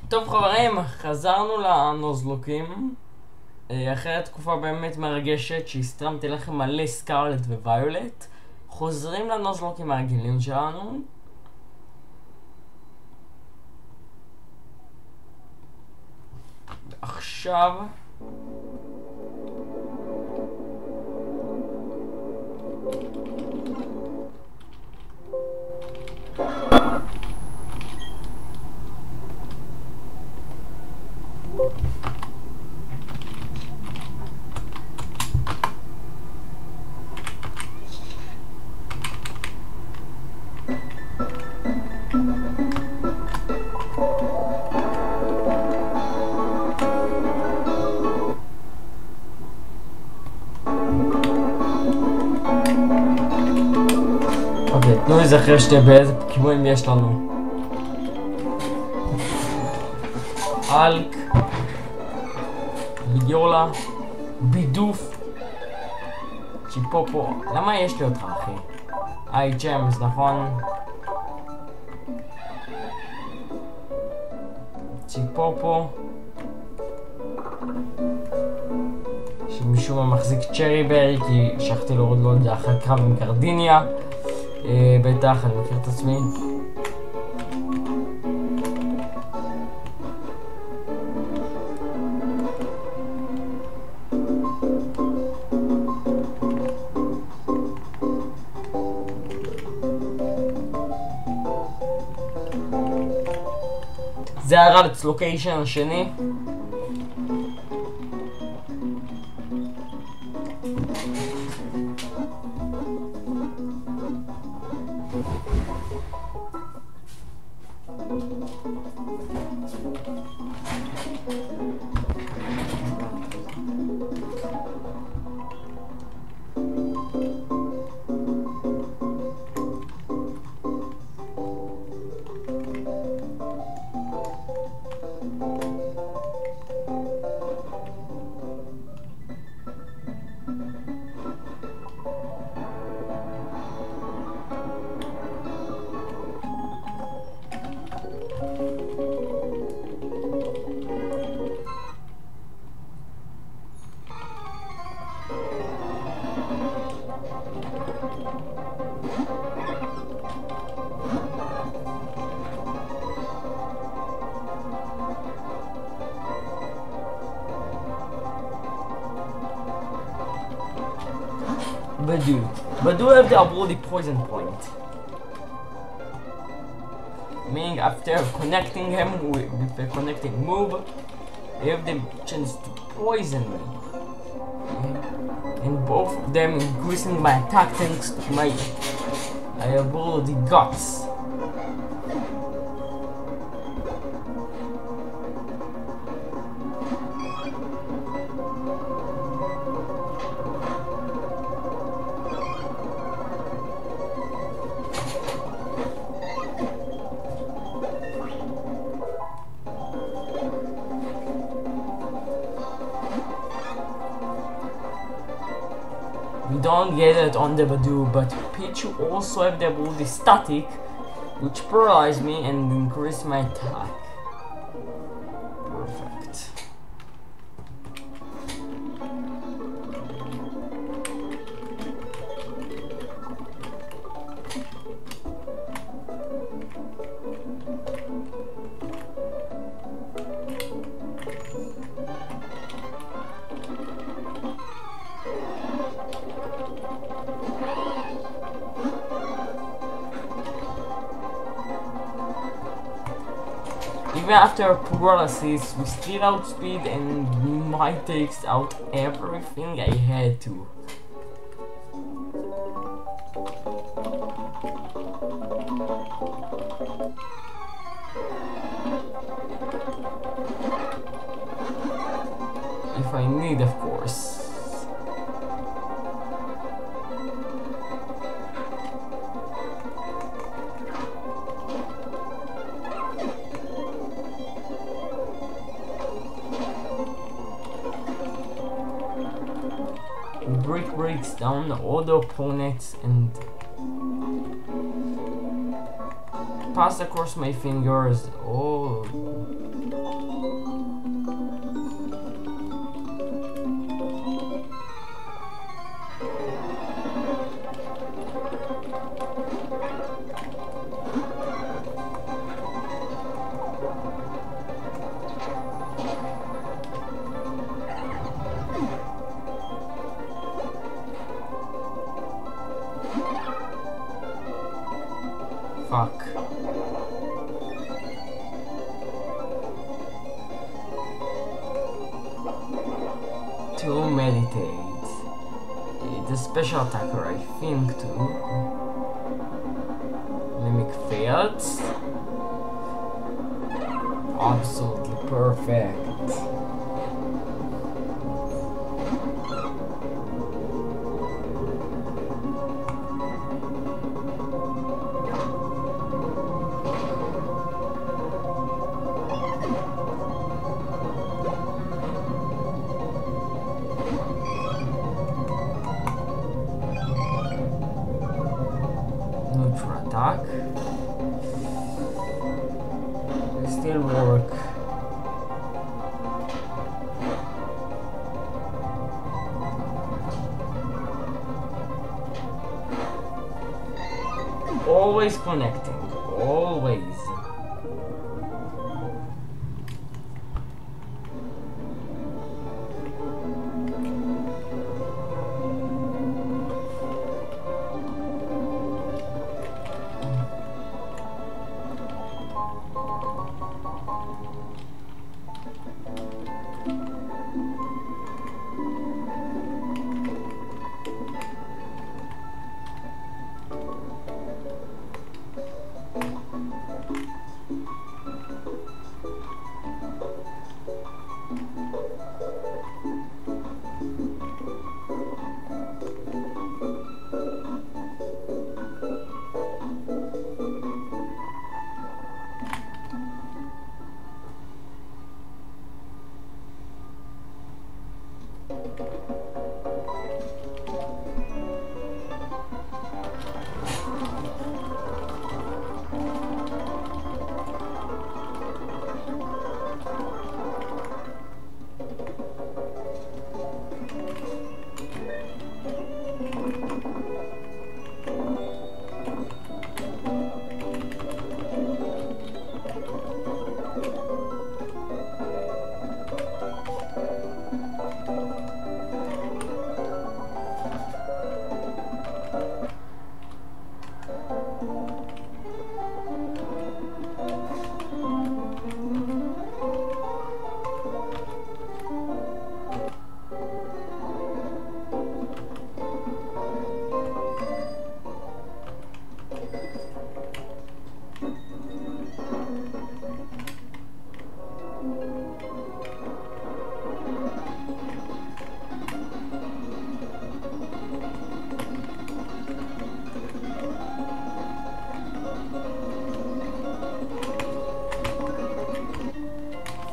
טוב חברים, חזרנו לנוזלוקים אחרי תקופה באמת מרגשת שהסתרמתי לכם מלא סקארלט וויולט. חוזרים לנוזלוקים הרגילים שלנו. עכשיו תנו להיזכר באיזה פוקימונים יש לנו. אלק, ביולה, בידוף, צ'יפופו. למה יש לי אותך אחי? ג'מס, נכון? צ'יפופו שמשום מה מחזיק צ'רי ברי כי שכחתי להוריד לו את זה אחר קרב עם קרדיניה. בטח, אני מכיר את עצמי. זה הרלץ לוקיישן השני. Badu have the ability poison point, meaning after connecting him with the connecting move, they have the chance to poison me, and both of them increasing my attack thanks to my ability guts. We don't get it on the Badu, but Pichu also have the ability Static, which paralyze me and increase my attack. Perfect. Even after paralysis, we still outspeed and might takes out everything I had to. If I need, of course. Breaks down all the opponents and pass across my fingers. Oh, to meditate. The special attacker, I think, to mimic fails. Absolutely perfect. Neutral attack. They still work. Always connecting, always.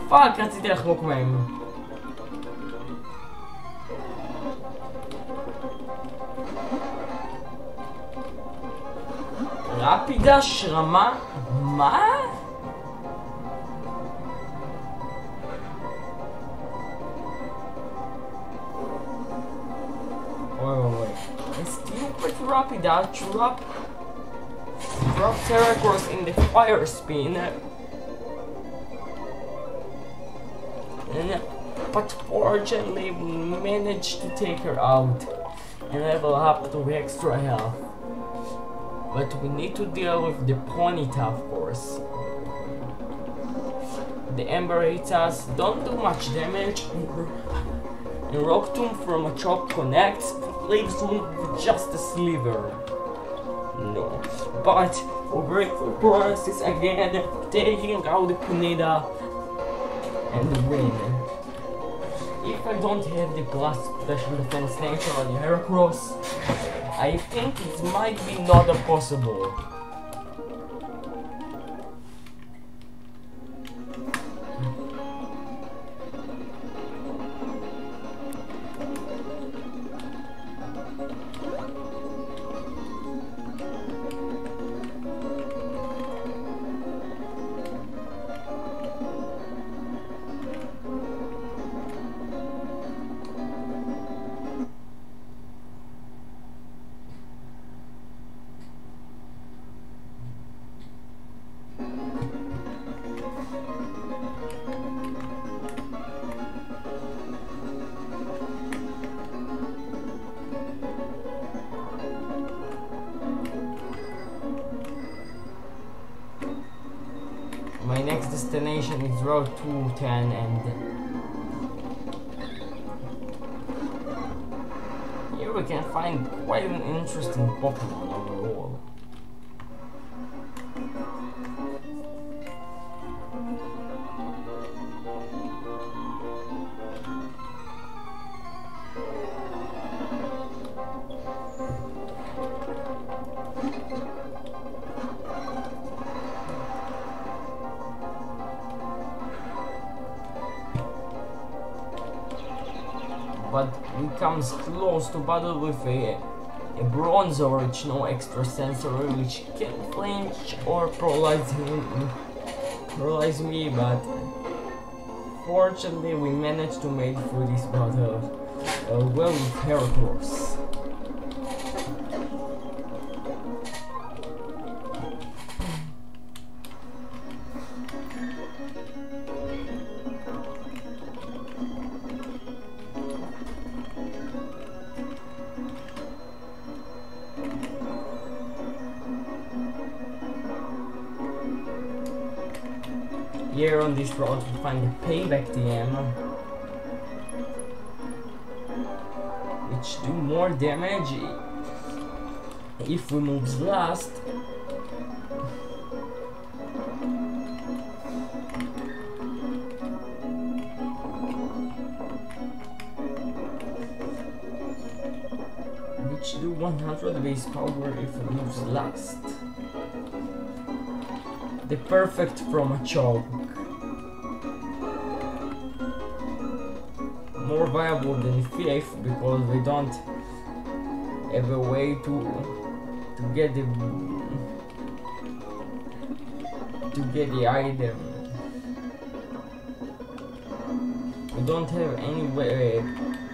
פאק, רציתי לחמוק מהם. רפידש רמה? מה? Wait. Stupid Rapidash drop Terracross in the fire spin. But fortunately we managed to take her out and level up to extra health. But we need to deal with the Ponyta, of course. The Ember hits us, don't do much damage, and Rock Tomb from a chop connects, leaves Wound with just a sliver. No, but Overleveling process again, taking out the Ponyta and win. If I don't have the plus special defense nature on the Heracross, I think it might be not possible. My next destination is Road 210 and here we can find quite an interesting Pokemon overall. But he comes close to battle with a Bronzor, which no extra sensory, which can flinch or paralyze me, but fortunately we managed to make it through this battle well with Heracross. Here on this road we find the Payback TM, which do more damage if we moves last. Which do 100 base power if we moves last. The perfect from a choke. More viable than Fifth because we don't have a way to get the item. We don't have any way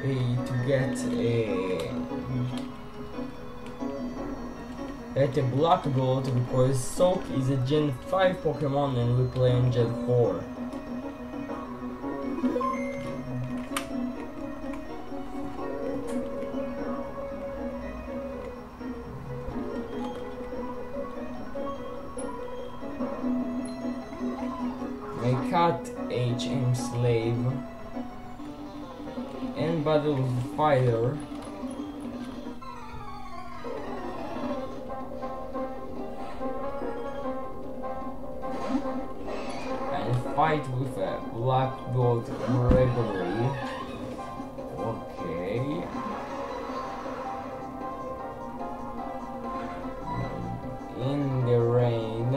to get a Black Bolt because Soak is a Gen 5 Pokemon and we play on Gen 4. I cut HM Slave and battle with Fighter. Fight with a Black Bolt regularly. Okay. In the rain,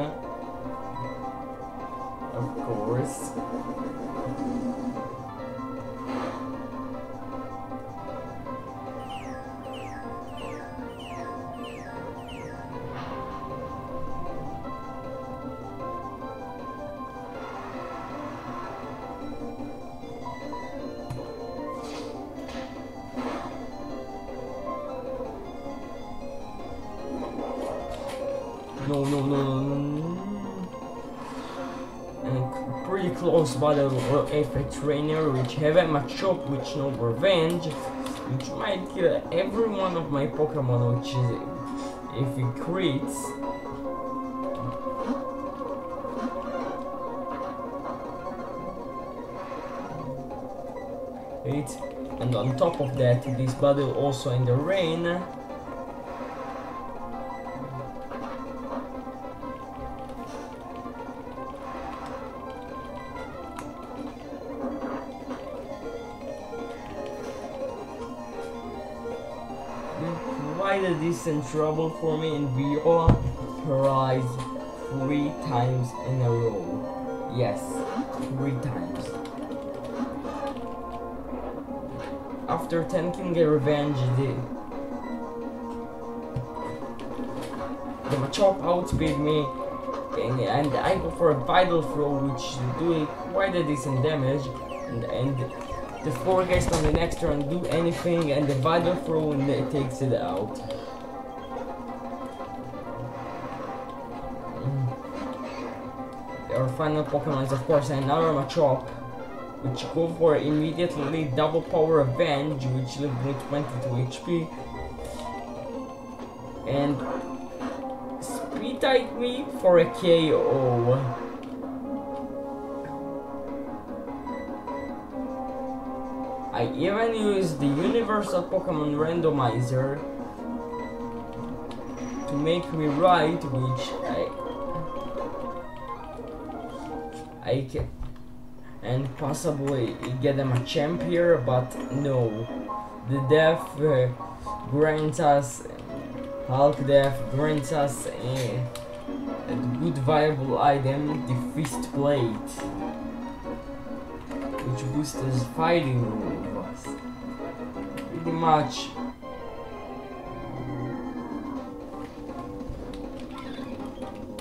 of course. No. And pretty close battle with Effect Trainer, which have a Machop which no revenge, which might kill every one of my Pokemon, which is if it crits. And on top of that, this battle also in the rain. Quite a decent trouble for me, and Viola paralyzed 3 times in a row. Yes, 3 times. After tanking a revenge, the Machop outspeed me, and I go for a Vital Throw, which do quite a decent damage, and the 4 guys on the next turn do anything, and the Vital Throw and it takes it out. Our final Pokemon is of course another Machop, which go for immediately double power revenge, which leaves me 22 HP, and speed type me for a KO. I even used the universal Pokemon randomizer to make me right, which I can, and possibly get them a champ here, but no. The death grants us, Hulk death grants us a good viable item, the Fist Plate, which boosts his fighting moves.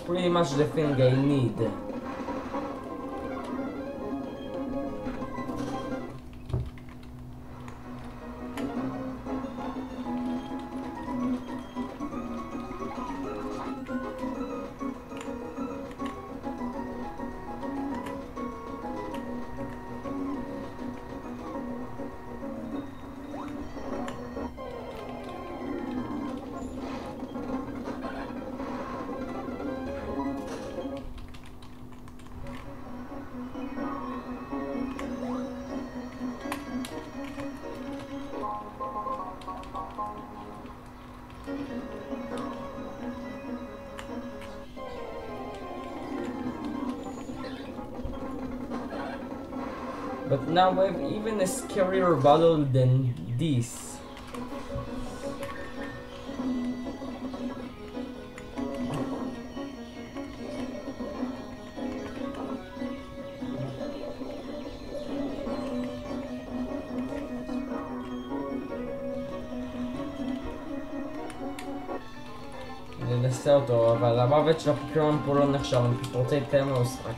Pretty much the thing I need. But now we have even a scarier battle than this. ננסה אותו, אבל המוות של הפוקימון פה לא נחשב, אני פשוט רוצה להתקדם למשחק.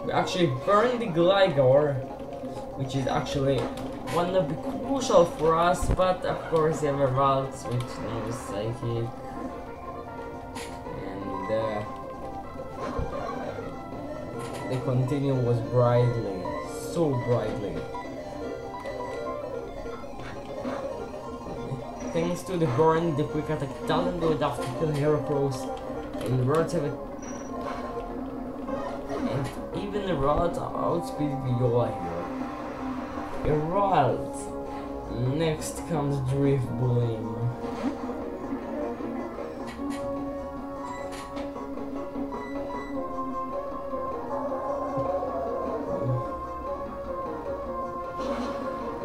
We actually burned the Gligar, which is actually one of the crucial for us, but of course you have a routes which knows Psychic, and the continue was brightly, so brightly. Thanks to the burn, the quick attack doesn't do enough to kill Hero Pros, and routes have it. Even the rods outspeed Viola here. Geralt. Next comes Drift Bloom.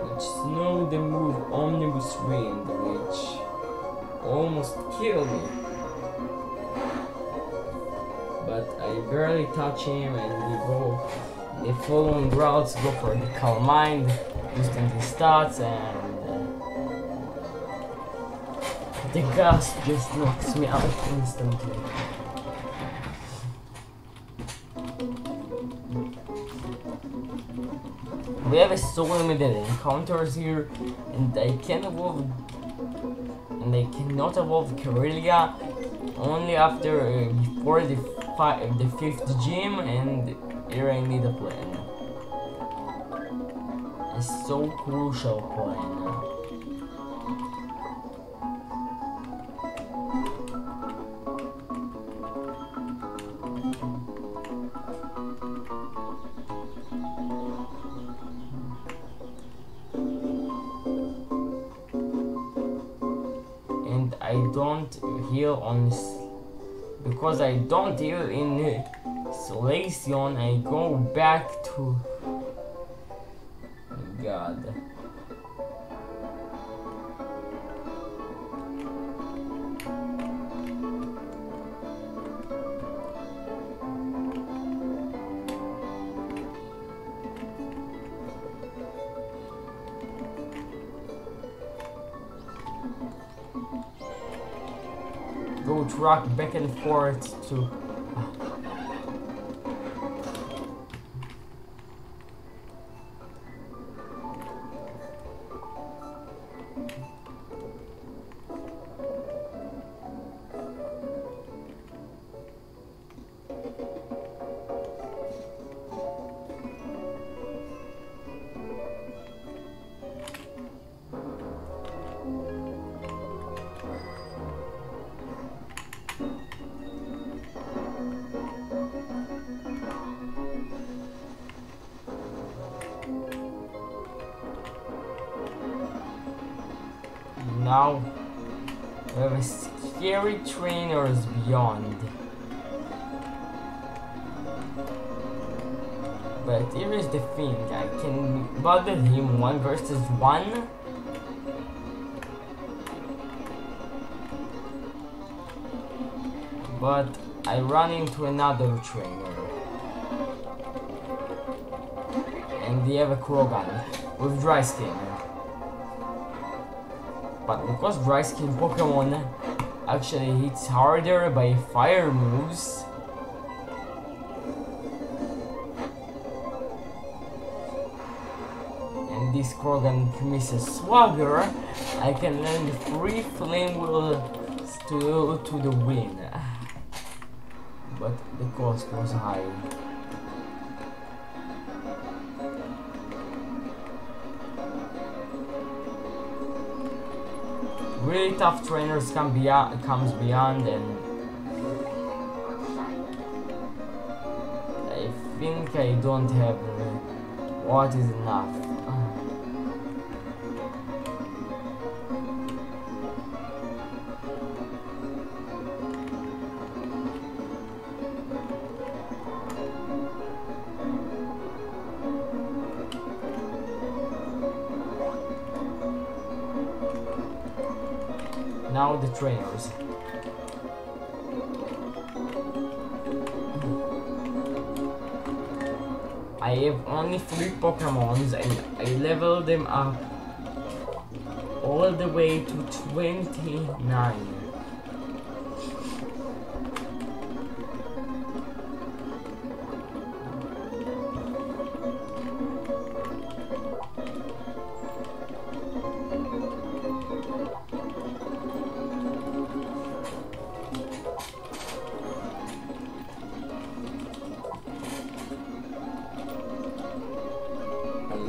Which snowed the move Omnibus Wind, which almost killed me. But I barely touch him, and the following routes go for the Calm Mind, boosting his stats, and the Gust just knocks me out instantly. We have so limited encounters here, and I can evolve, and I cannot evolve Corellia only after before the 5th gym, and here I need a plan. A so crucial plan. And I don't heal on, because I don't heal in Solaceon, I go back to God. go track back and forth to... Now we have a scary trainers beyond. But here is the thing, I can battle him 1 versus 1. But I run into another trainer. And they have a Krogan with dry skin. But because dry skin Pokemon actually hits harder by fire moves, and this Krogan misses Swagger, I can land 3 Flame Wheels to the win. But the cost was high. Really tough trainers comes beyond, and I think I don't have what is enough. Now the trainers. I have only 3 Pokemons and I leveled them up all the way to 29.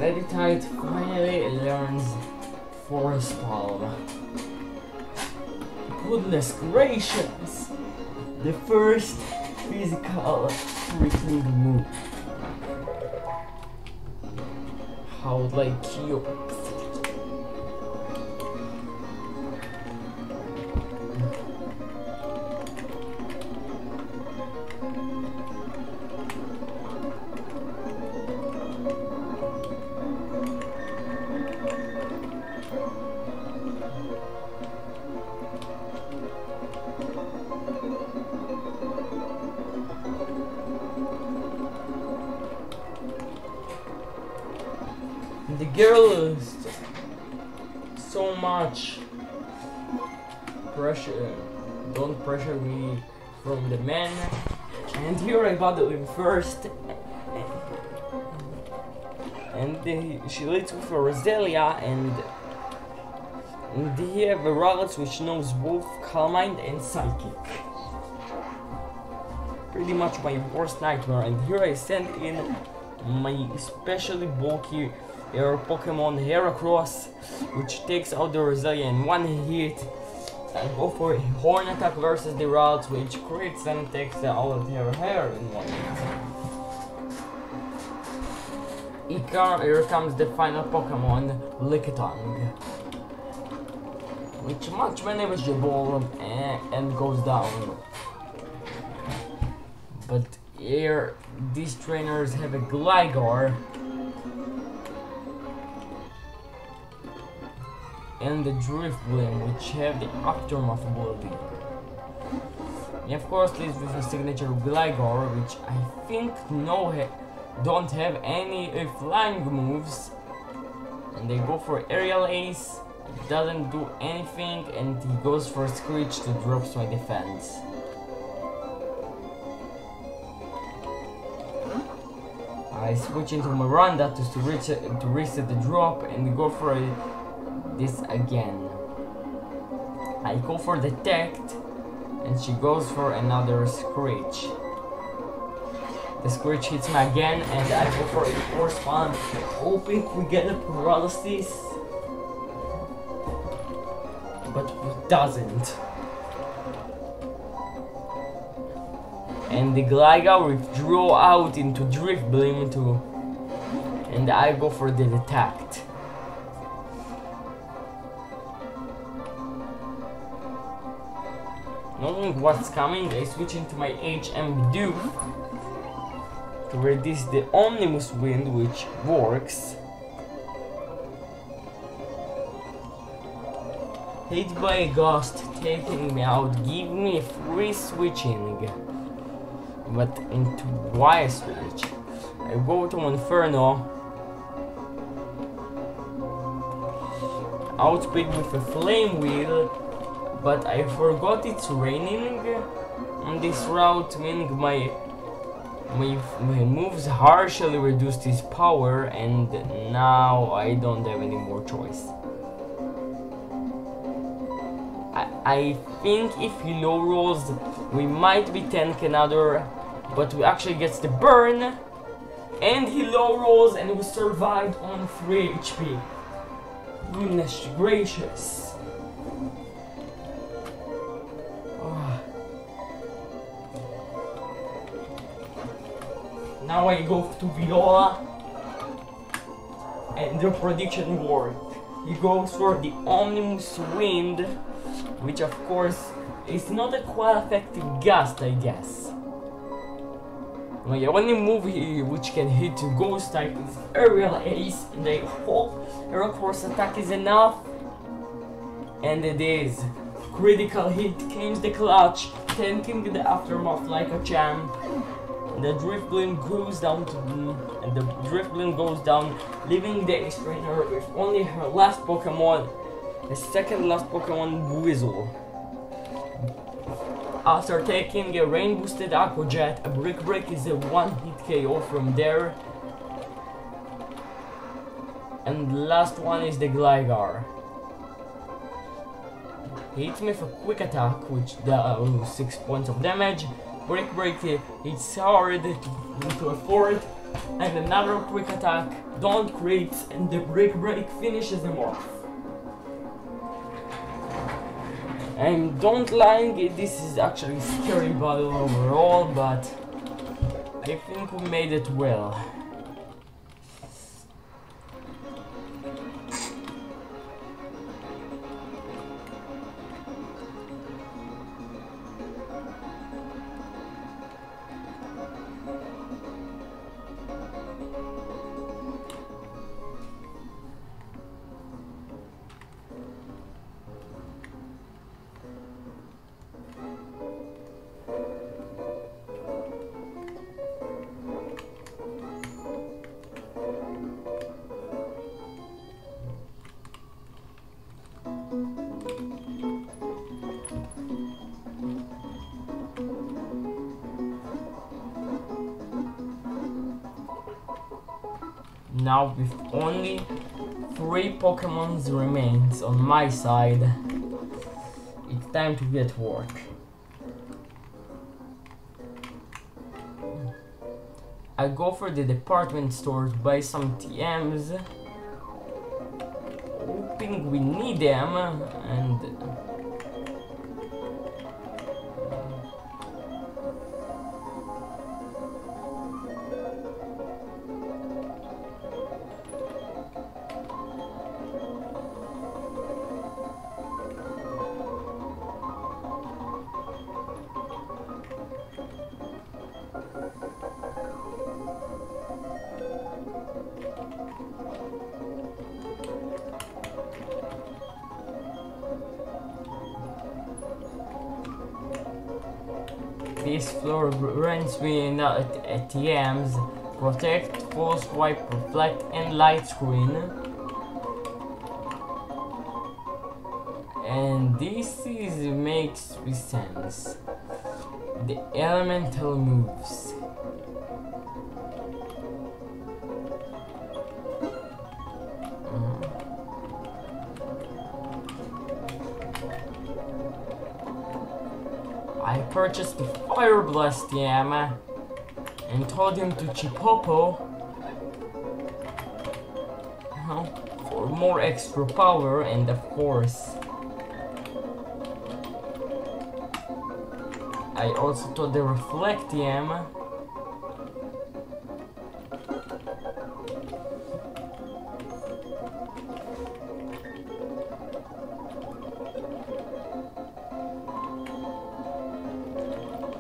Meditite finally learns Force Palm. Goodness gracious! The first physical freaking move. How like you. The girl is so much pressure. Don't pressure me from the man. And here I battle him first. And she leads with a Roselia, and he have a Ralts which knows both Calm Mind and Psychic. Pretty much my worst nightmare. And here I send in my especially bulky air Pokemon Heracross, which takes out the Roselia in 1 hit, and go for a Horn attack versus the Ralts, which crits and takes out of her hair in 1 hit. Here comes the final Pokemon, Lickitung, which much manageable and goes down. But here these trainers have a Gligar and the Drifblim, which have the Aftermath ability. And of course leads with a signature Gligar, which I think don't have any flying moves, and they go for Aerial Ace, It doesn't do anything, and he goes for a Screech to drop my defense. I switch into Miranda to reset the drop and go for this again. I go for Detect, and she goes for another Screech. The Screech hits me again, and I go for a Force Palm, hoping we get a paralysis. But it doesn't. And the Gligar withdrew out into Drift Beam too. And I go for the Detect. Knowing what's coming, I switch into my HM Dupe to reduce the Omnibus Wind, which works. Hit by a Ghost, taking me out, give me a free switching. But into why I switch? I go to Inferno, outspeed with a Flame Wheel, but I forgot it's raining on this route, meaning my moves harshly reduced his power, and now I don't have any more choice. I think if he low rolls, we might be tank another, but we actually gets the burn, and he low rolls, and we survived on 3 HP. Goodness gracious. Now I go to Viola, and the prediction worked. He goes for the Omnibus Wind, which of course is not a quite effective gust, I guess. My only move which can hit a Ghost type is Aerial Ace, and I hope Aerial Force attack is enough. And it is. Critical hit came the clutch, tanking the aftermath like a champ. The Drift Beam goes down leaving the Ace Trainer with only her last Pokemon, the second last Pokemon, Weasel. After taking a Rain Boosted Aqua Jet, a Brick Break is a one-hit KO from there. And the last one is the Gligar. He hits me with a Quick Attack, which does 6 points of damage. Brick Break hits hard into a fort, and another Quick Attack, don't crit, and the Brick Break finishes him off. And don't lie, this is actually a scary battle overall, but I think we made it well. Now with only 3 Pokemons remains on my side, it's time to get work. I go for the department store to buy some TMs, hoping we need them, and this floor runs me at TMs, Protect, Full Swipe, Reflect, and Light Screen. And this makes sense. The elemental moves. I purchased the Fire Blast Yama and told him to Chipopo for more extra power, and of course I also told the Reflect Yama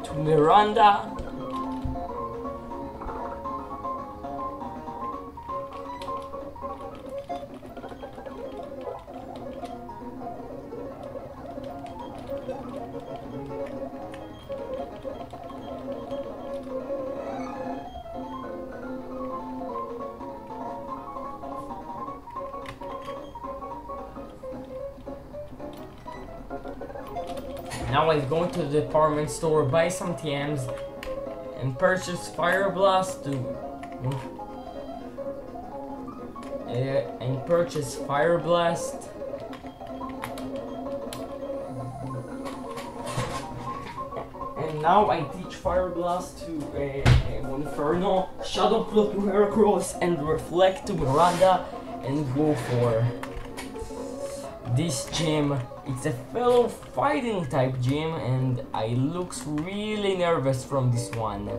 to Miranda. Now I go to the department store, buy some TMs, and purchase Fire Blast to Fire Blast. And now I teach Fire Blast to Inferno, Shadow Plot to Heracross, and Reflect to Miranda, and go for this gym. It's a fellow fighting type gym, and I looks really nervous from this one.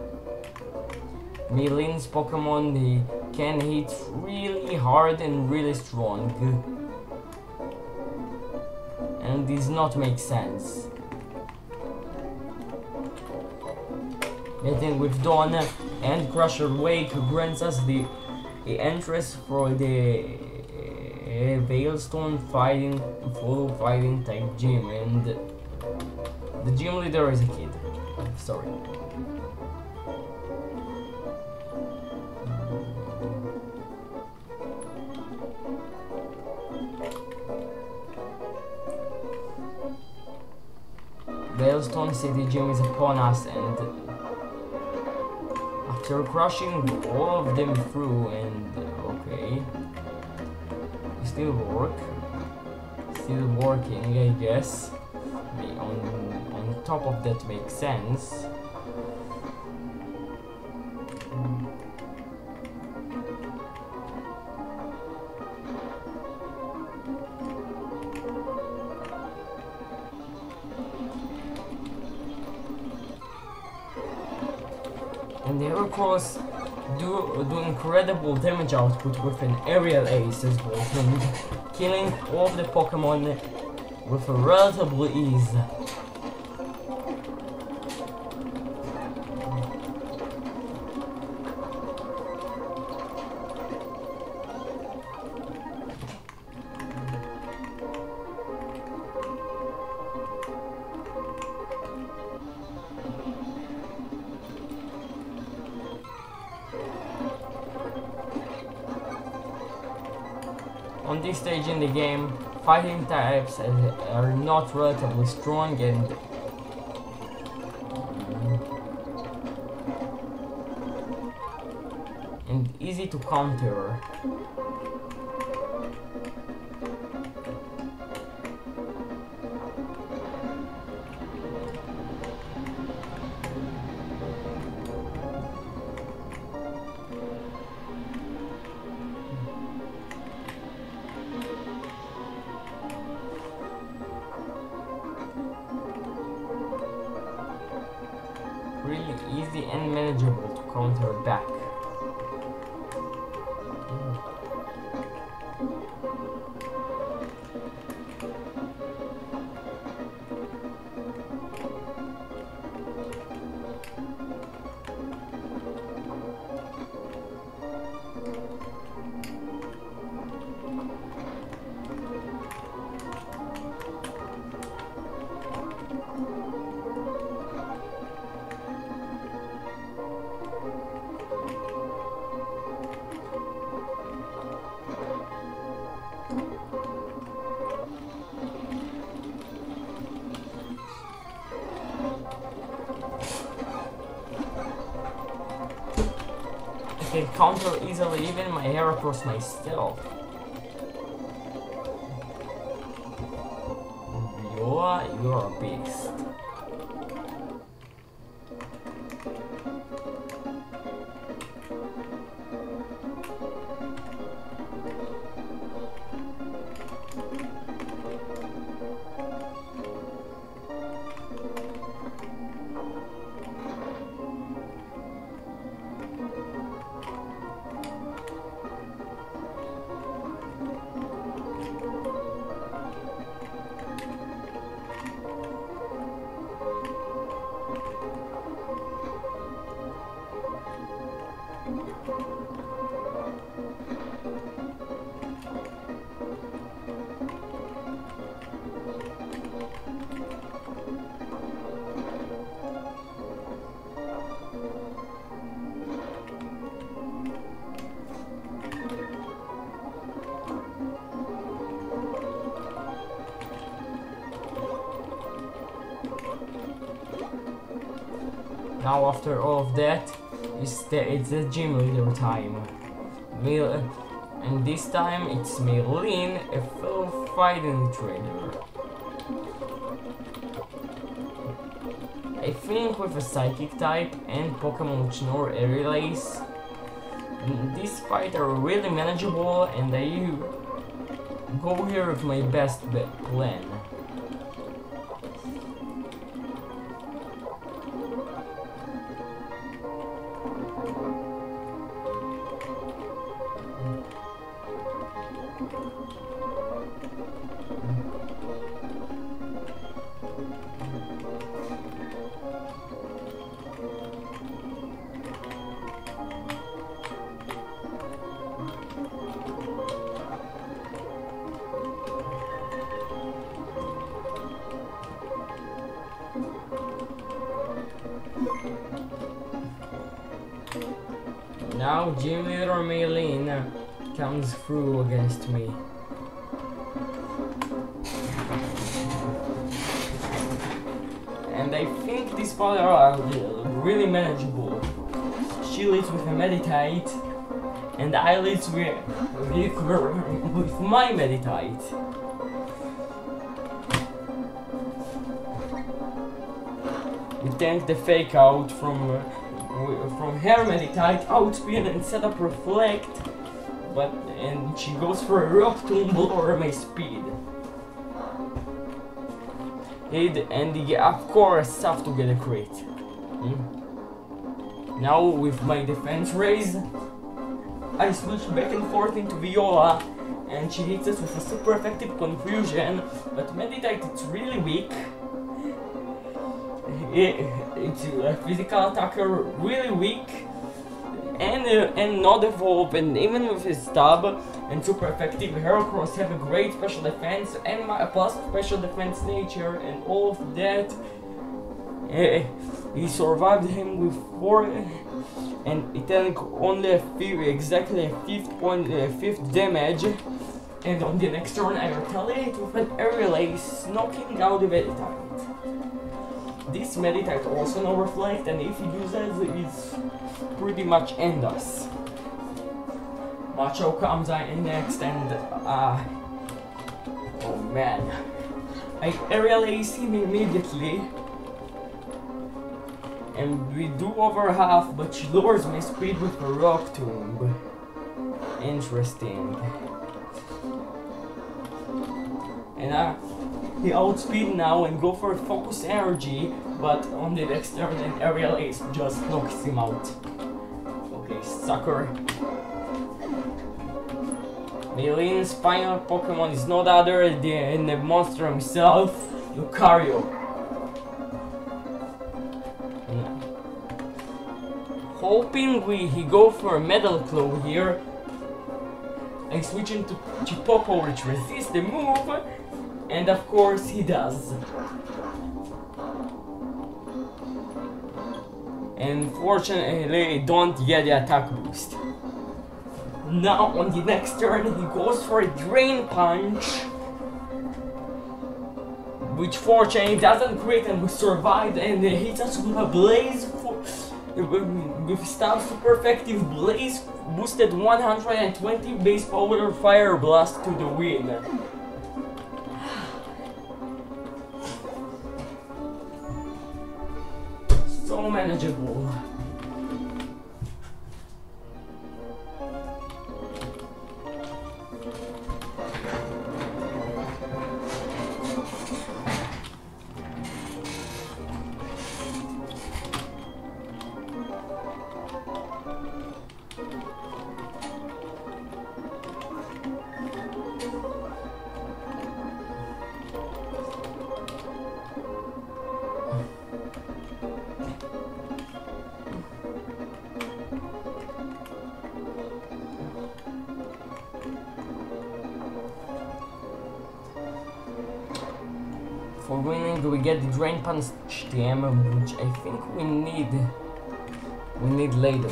Milin's Pokemon, they can hit really hard and really strong, and this not make sense. Meeting with Dawn and Crusher Wake grants us the entrance for the Veilstone full fighting type gym, and the gym leader is a kid. Sorry. Veilstone City gym is upon us, and after crushing all of them through, and okay. Still working, I guess. On top of that makes sense. And the Heracross do incredible damage output with an aerial ace as well, and killing all of the Pokemon with a relative ease. On this stage in the game, fighting types are not relatively strong and easy to counter. Really easy and manageable to counter back. can counter easily even my Heracross myself. Viola, you're a beast. Now after all of that, it's the gym leader time. And this time it's Maylene, a fellow fighting trainer. I think with a psychic type and Pokemon which know Aerial Ace, these fights are really manageable and I go here with my best plan. Now Gym Leader Maylene comes through against me. And I think these powers are really manageable. She leads with a Meditite, and I lead with my Meditite. We tank the fake out from her Meditite, outspeed and set up Reflect, and she goes for a Rock Tomb or my speed. Of course have to get a crit. Now with my defense raise, I switch back and forth into Viola, and she hits us with a super effective Confusion, but Meditite it's really weak. It's a physical attacker, really weak, and not evolved, and even with his stab and super effective, Heracross have a great special defense and my plus special defense nature, and all of that. He survived him with 4, and it took only exactly a 5th damage. And on the next turn, I retaliate with an Aerial Ace, knocking out the Meditite. This Meditite also no Reflect, and if he uses it, it's pretty much end us. Macho comes in next, and oh man, I Aerial Ace him immediately, and we do over half, but she lowers my speed with a Rock Tomb. Interesting. And he outspeed now and go for a Focus Energy, but on the next turn an Aerial Ace just knocks him out. Okay, sucker. Maylene's final Pokemon is not other than the monster himself, Lucario. Hoping he go for a Metal Claw here, I switch into Chipopo, which resists the move, and of course he does. And fortunately don't get the attack boost. Now on the next turn he goes for a Drain Punch, which fortunately doesn't crit, and we survived, and hits us with a Blaze with style super effective blaze boosted 120 base power fire blast to the win. So manageable. For winning, we get the Drain Punch TM, which I think we need later.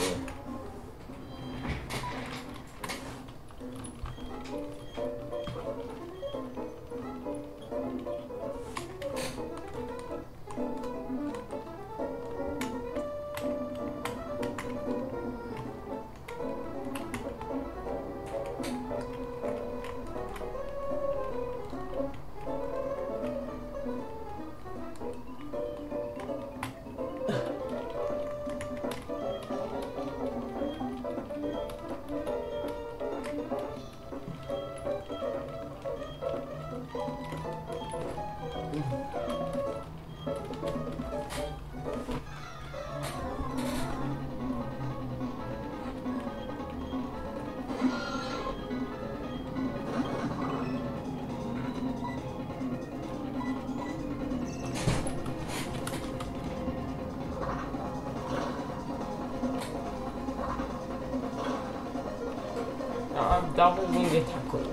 Double wing attack on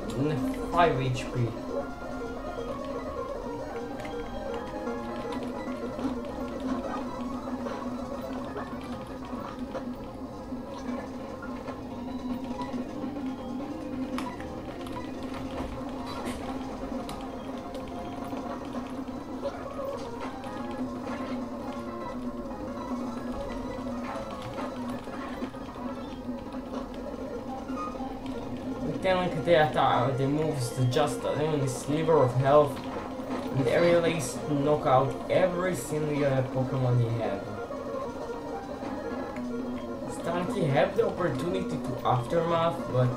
5 HP. The moves to just a sliver of health and aerially knock out every single Pokemon you have. Stanky have the opportunity to aftermath, but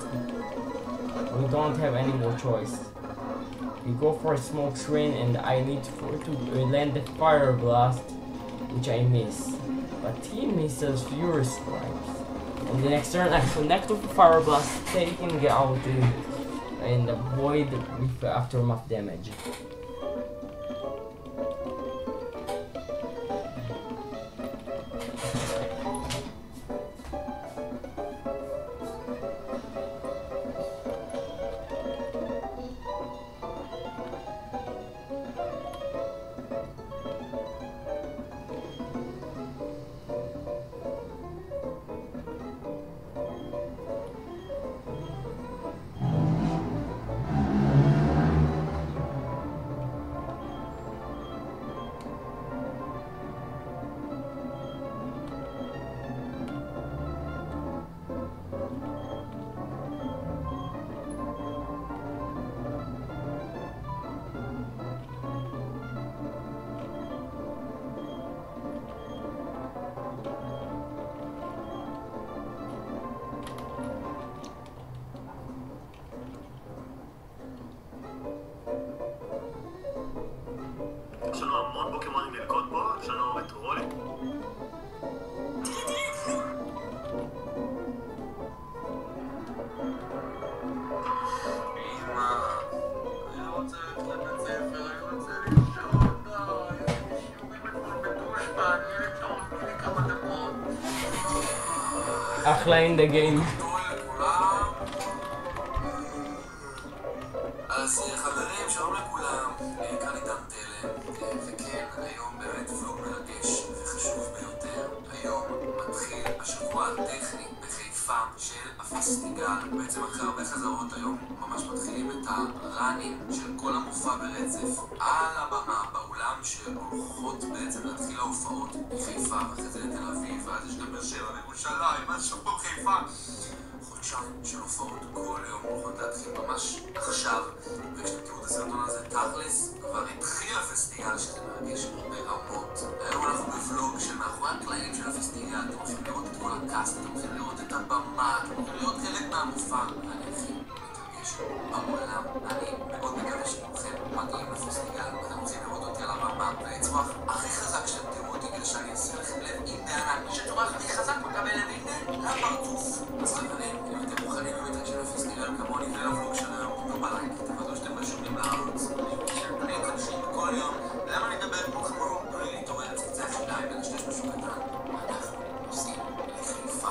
we don't have any more choice. We go for a smoke screen and I need to land the fire blast, which I miss. But he misses Fury Stripes. On the next turn, I connect with the Fire Blast, taking out and avoid with aftermath damage. יש לנו המון פוקימונים ללקוט בו, יש לנו את רולי. אמא, אני רוצה ללכת לבית ספר, אני רוצה לישון, די, יש לי שיעורים אתמול בדושבא, אני לישון, תני לי כמה דקות. אחלה in the game. אז חברים, שלום לכולם, כאן איתם תלם, וכן, היום באמת פלוג מרגש וחשוב ביותר. היום מתחיל השבוע הטכני בחיפה. חיפה של הפסטיגל. בעצם אחרי הרבה חזרות היום ממש מתחילים את הראנים של כל המופע ברצף על הבמה באולם, שהולכות בעצם להתחיל ההופעות בחיפה ואחרי זה לתל אביב, ואז יש גם באר שבע וירושלים, אז שוב פה חיפה. חודשיים של הופעות כל יום הולכות להתחיל ממש עכשיו, וכשאתם תראו את הסרטון הזה תכלס כבר התחיל הפסטיגל, שזה מרגש ברמות. היום אנחנו בוולוג של מאחורי הקלעים של הפסטיגל. אתם הולכים לראות את כל הקאסט, אתם הולכים לראות את הבמה, אתם הולכים לראות חלק מהמופע. אני הכי מתרגש בעולם. אני מאוד מקווה שכולכם מגיעים לפסטיגל ואתם הולכים לראות אותי על הבמה ולצרוח הכי חזק שאתם תראו אותי, כדי שאני אעשה לכם לב עם בענק. מי שצורח הכי חזק מקבל לב עם לפרצוף. אז חברים, אם אתם מוכנים ומתרגשים לפסטיגל כמוני ולוולוג של היום, תנו בלייק, תוודאו שאתם רשומים לערוץ. אני מתרגשים כל יום. למה אני אדבר כמו חמור? בלי להתעורר לצקצח ידיים ולשתש משהו קטן. אנחנו נוסעים לחיפה.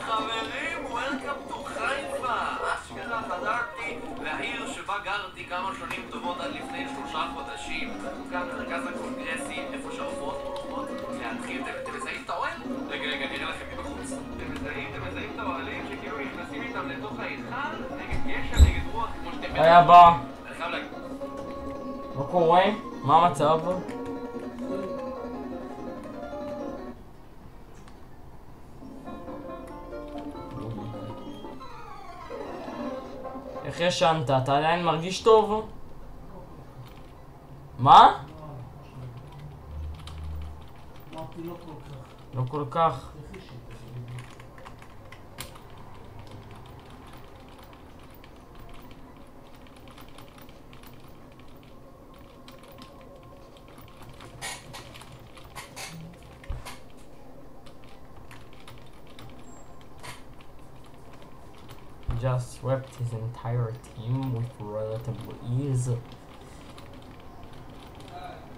חברים, Welcome to חיפה. אשכרה חזרתי לעיר שבה גרתי כמה שנים טובות עד לפני 3 חודשים. כאן מרכז הקונגרסים, איפה שההופעות הולכות להתחיל. אתם מזהים את האוהל? רגע, נראה לכם מבחוץ. אתם מזהים את האוהלים שכאילו נכנסים איתם לתוך ההיכל נגד גשם, נגד רוח, כמו שאתם... היי הבא. אני חייב להגיד. מה קורה? מה המצב? איך ישנת? אתה עדיין מרגיש טוב? מה? לא כל כך. Just swept his entire team with relative ease.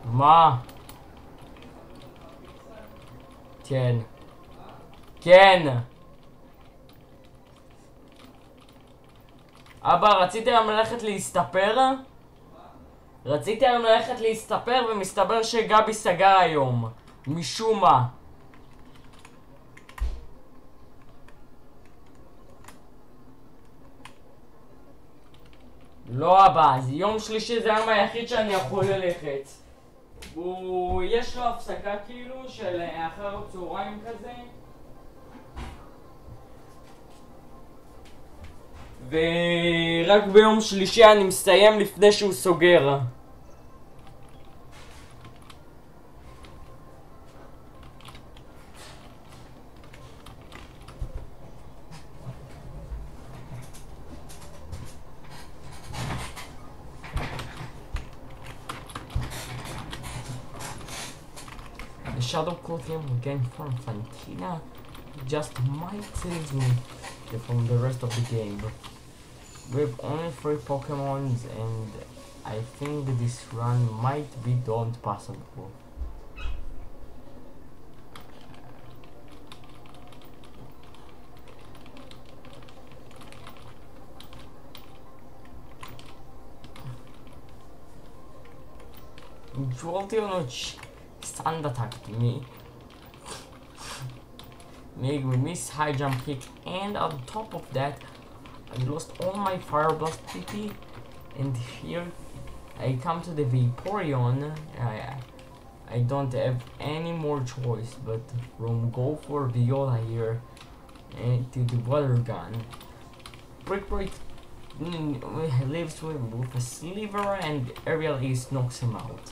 מה? כן. כן! אבא, רציתי היום ללכת להסתפר? רציתי היום ללכת להסתפר ומסתבר שגבי סגר היום. משום מה. לא אבא, יום שלישי זה היום היחיד שאני יכול ללכת. יש לו הפסקה כאילו של אחר צהריים כזה. ורק ביום שלישי אני מסיים לפני שהוא סוגר. The shadow caught him again from Fantina. Just might save me from the rest of the game. We have only 3 Pokemons and I think this run might be don't possible. Jolteon Stand attacked me. Meg with miss high jump kick, and on top of that I lost all my Fire Blast PP, and here I come to the Vaporeon. I don't have any more choice but from go for Viola here and to the Water Gun. Brick lives with a sliver and Aerial Ace knocks him out.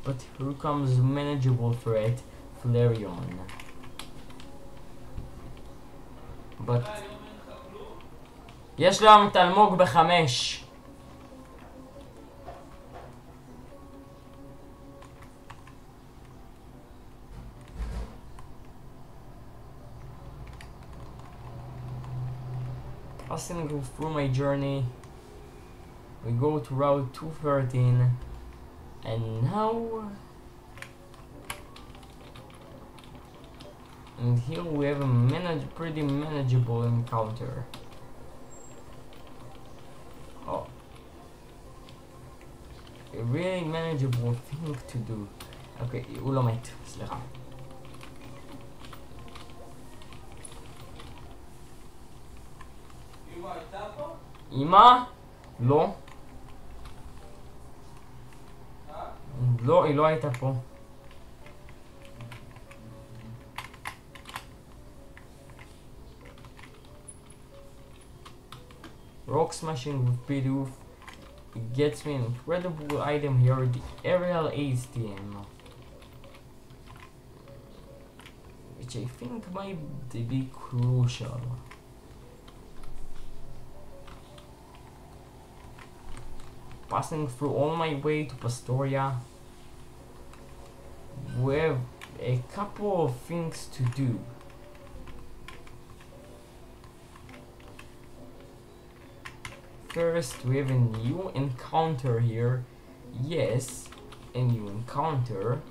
But here comes manageable threat, Flareon. But יש לו היום תלמוג ב5. Passing through my journey, we go to Route 213. And now, and here we have a pretty manageable encounter. Oh, a really manageable thing to do. Okay, הוא לא מת, סליחה. אמא? לא. לא, היא לא הייתה פה. Rock smashing with Bidoof. It gets me an incredible item here, the aerial ASTM. Which I think might be crucial. Passing through all my way to Pastoria. We have a couple of things to do. First, we have a new encounter here. Yes, a new encounter.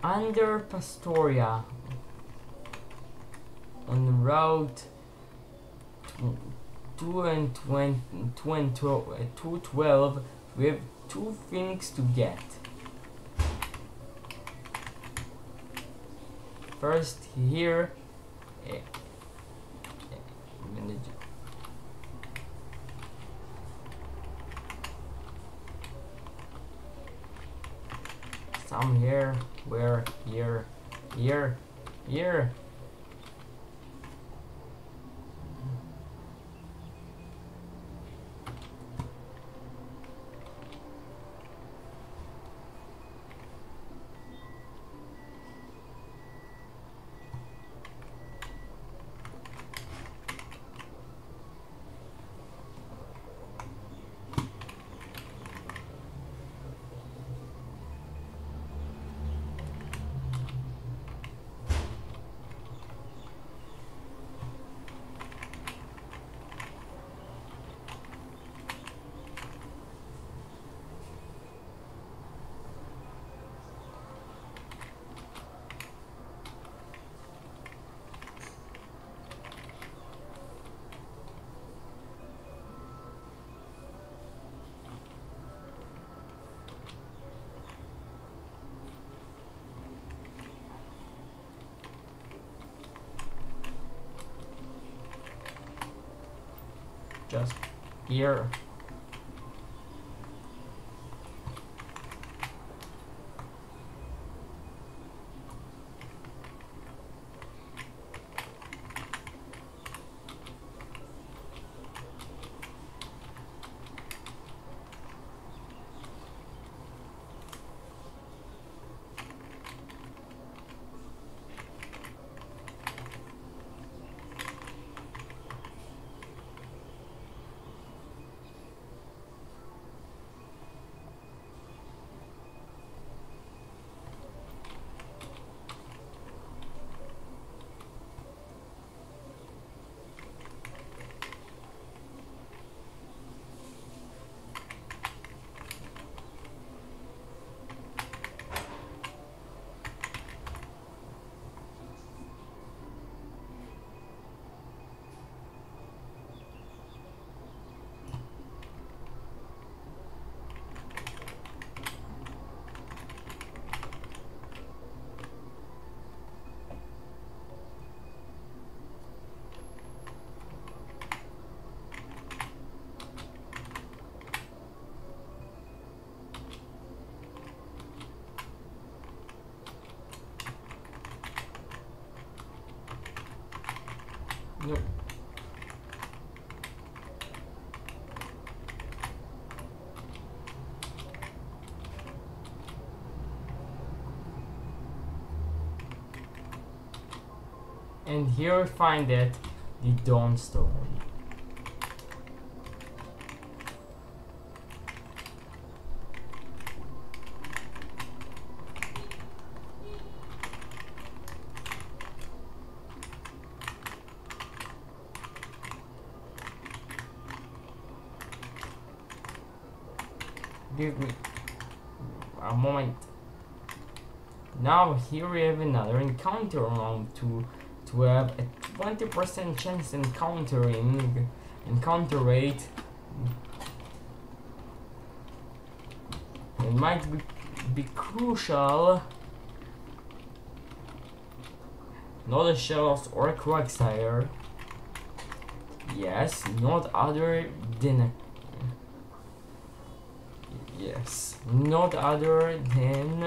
Under Pastoria, on route 212, we have 2 things to get. First, here, some here, where, here. Just here. Nope. And here we find that the Dawnstone. Give me a moment. Now here we have another encounter round to have a 20% chance encounter rate. It might be crucial. Not a Shellos or a Quagsire. Yes, not other than. Yes, not other than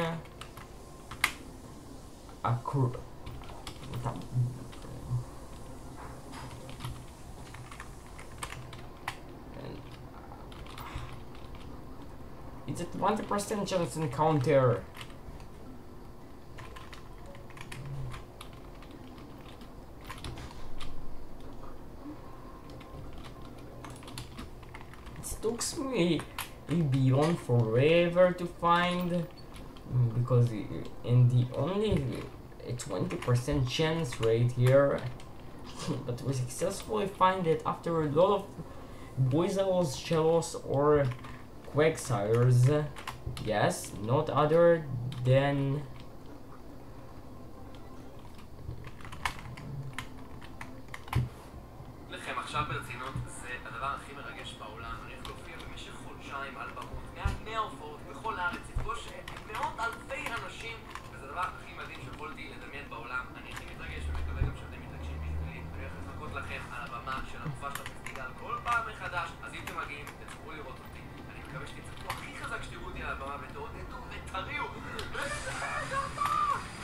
a it's a 20% chance encounter. It took me beyond forever to find, because in the only a 20% chance rate here, but we successfully find it after a lot of Buizel's, Shellos or Quagsires. Yes, not other than לכם עכשיו ברצינות, זה הדבר הכי מרגש בעולם. אני הולך להופיע במשך חודשיים על במות, מעל 100 הופעות בכל הארץ, לפגוש מאות אלפי אנשים, וזה הדבר הכי מדהים שיכולתי לדמיין בעולם. אני הכי מתרגש ומקווה גם שאתם מתרגשים בשבילי. אני הולך לחכות לכם על הבמה של המופע של הפסטיגל כל פעם מחדש, אז אם אתם מגיעים, תצפו לראות אותי. אני מקווה שתצפו הכי חזק שתראו אותי על הבמה ותעודדו ותריעו.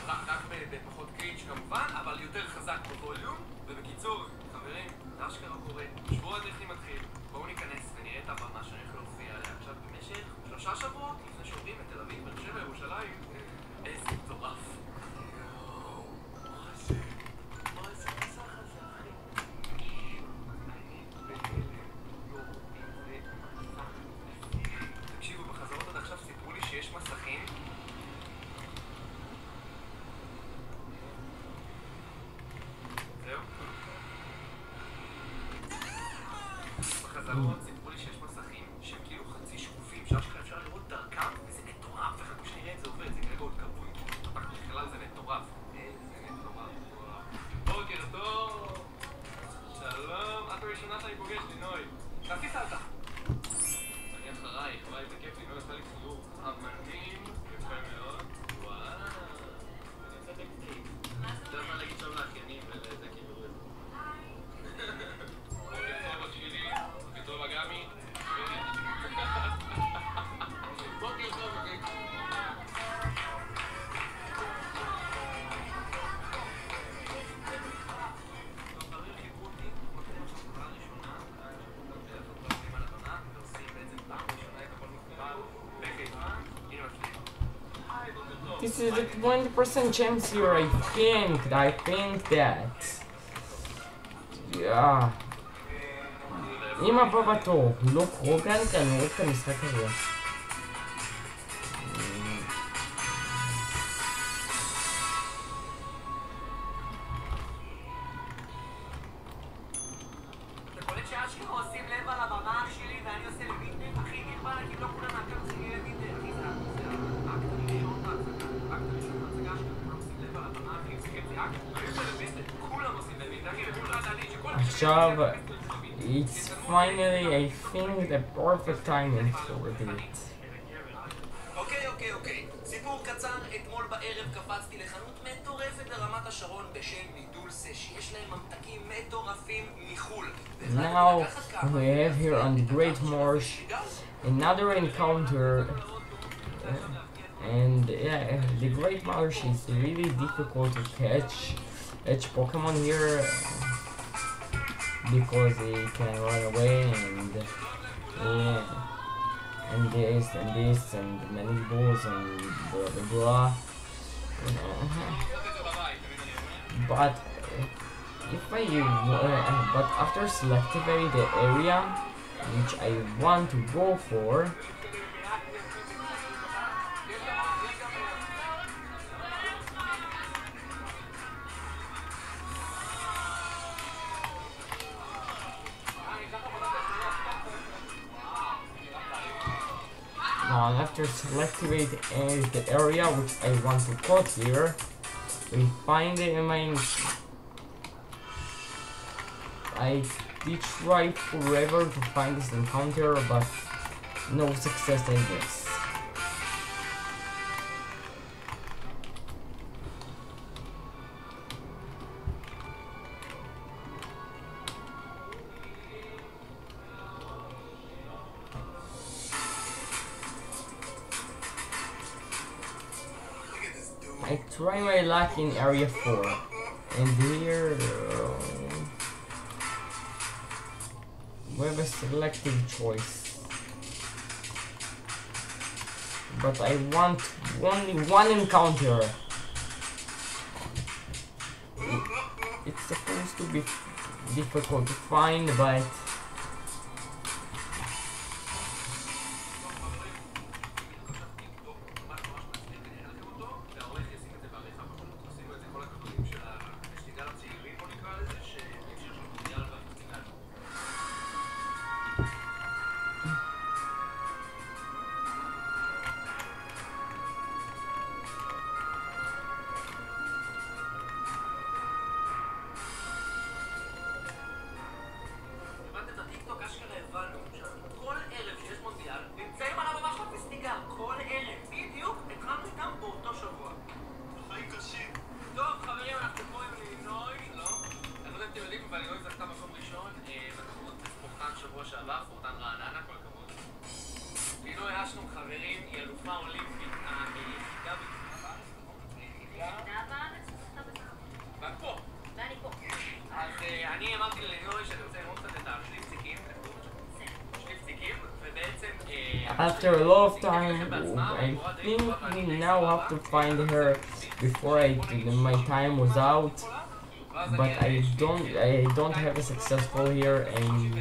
רק בפחות קריץ' כמובן, אבל יותר חזק בווליום. ובקיצור, חברים, זה אשכרה קורה. שבוע הטכני מתחיל, בואו ניכנס ונראה את הבמה שאני הולך להופיע עליה עכשיו במשך 3 שבועות לפני שעוברים את תל אביב, באר שבע, ירושלים. איזה מטורף. מה זה מסך הזה, אחי? תקשיבו, בחזרות עד עכשיו סיפרו לי שיש מסכים. זהו. בחזרות סיפרו לי שיש מסכים שהם כאילו חצי שקופים, שאשכרה אפשר לראות דרכם, וזה מטורף, וחכו שנראה את זה עובד, זה כרגע עוד כבוי. בכלל זה מטורף. איזה מטורף. בוקר טוב. שלום, את הראשונה שאני פוגש, לינוי. תעשי סלטה. אני אחרייך, וואי, זה כיף לי, לא עשה לי חיוך. אמנים, יפה מאוד. וואו. אני יוצא טקסטי. אתה יודע להגיד שם לאחיינים ולזה כאילו... בוקר טוב, את שלי. בוקר טוב, אגמי. בוקר טוב, אגמי. this is a 20% chance here. I think that yeah. אם הבא בתור לא קרוגן, אני רואה את המשחק הזה. אתה קולט שאשכרה עושים לב על הבמה שלי ואני עושה לביטנט הכי נרבן, כי לא כולם מהקם שלי לביטנט, אחי, זה האקט הראשון בהצגה שלי, כולם עושים לב על הבמה, אחי, זה כיף, זה אקט לביטנט, כולם עושים לביטנט, אחי, לכולם אני, שכל... עכשיו, it's finally, I think, the perfect timing for it. אוקיי. סיפור קצר, אתמול בערב קפצתי לחנות מטורפת ברמת השרון בשם דולסה, שיש להם ממתקים מטורפים מחול. Now we have here on the Great Marsh another encounter, and yeah, the Great Marsh is really difficult to catch Pokemon here because he can run away and yeah, and this and many balls and blah blah blah. But if but after selectively the area which I want to go for, now after selectivate the area which I want to cut here, we find it in my... I did try forever to find this encounter, but no success, I guess. I try my luck in area 4. And here we have a selective choice. But I want only one encounter. It's supposed to be difficult to find, but after a lot of time, I think we now have to find her before my time was out. But I don't have a successful here, and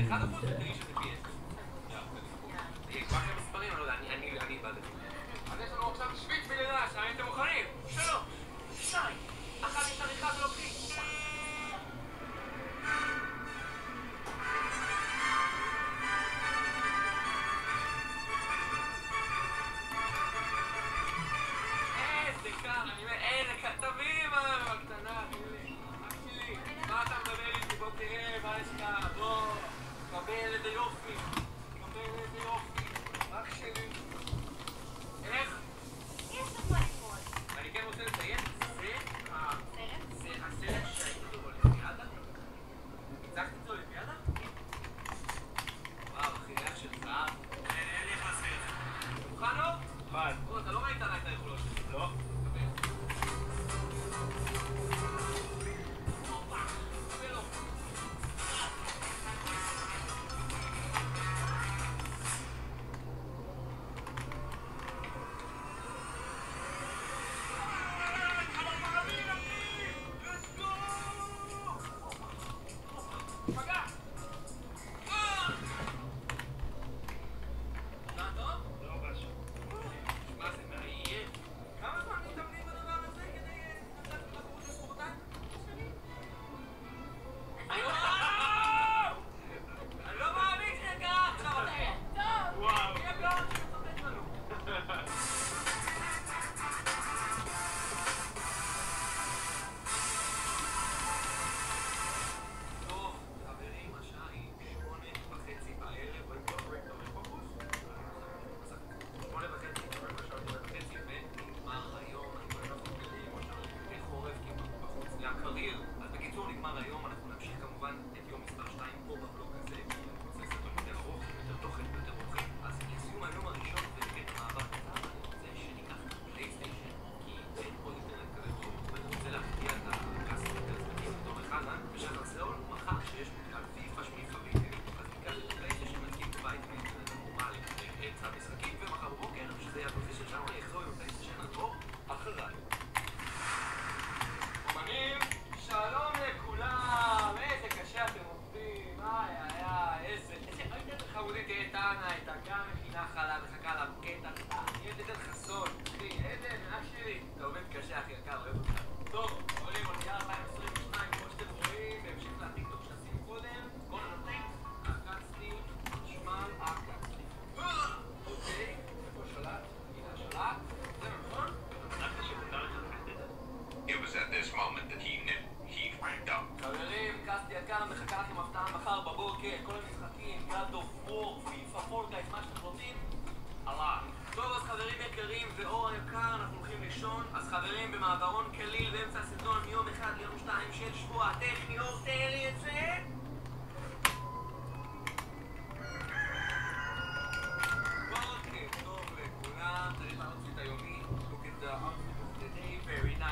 very nice.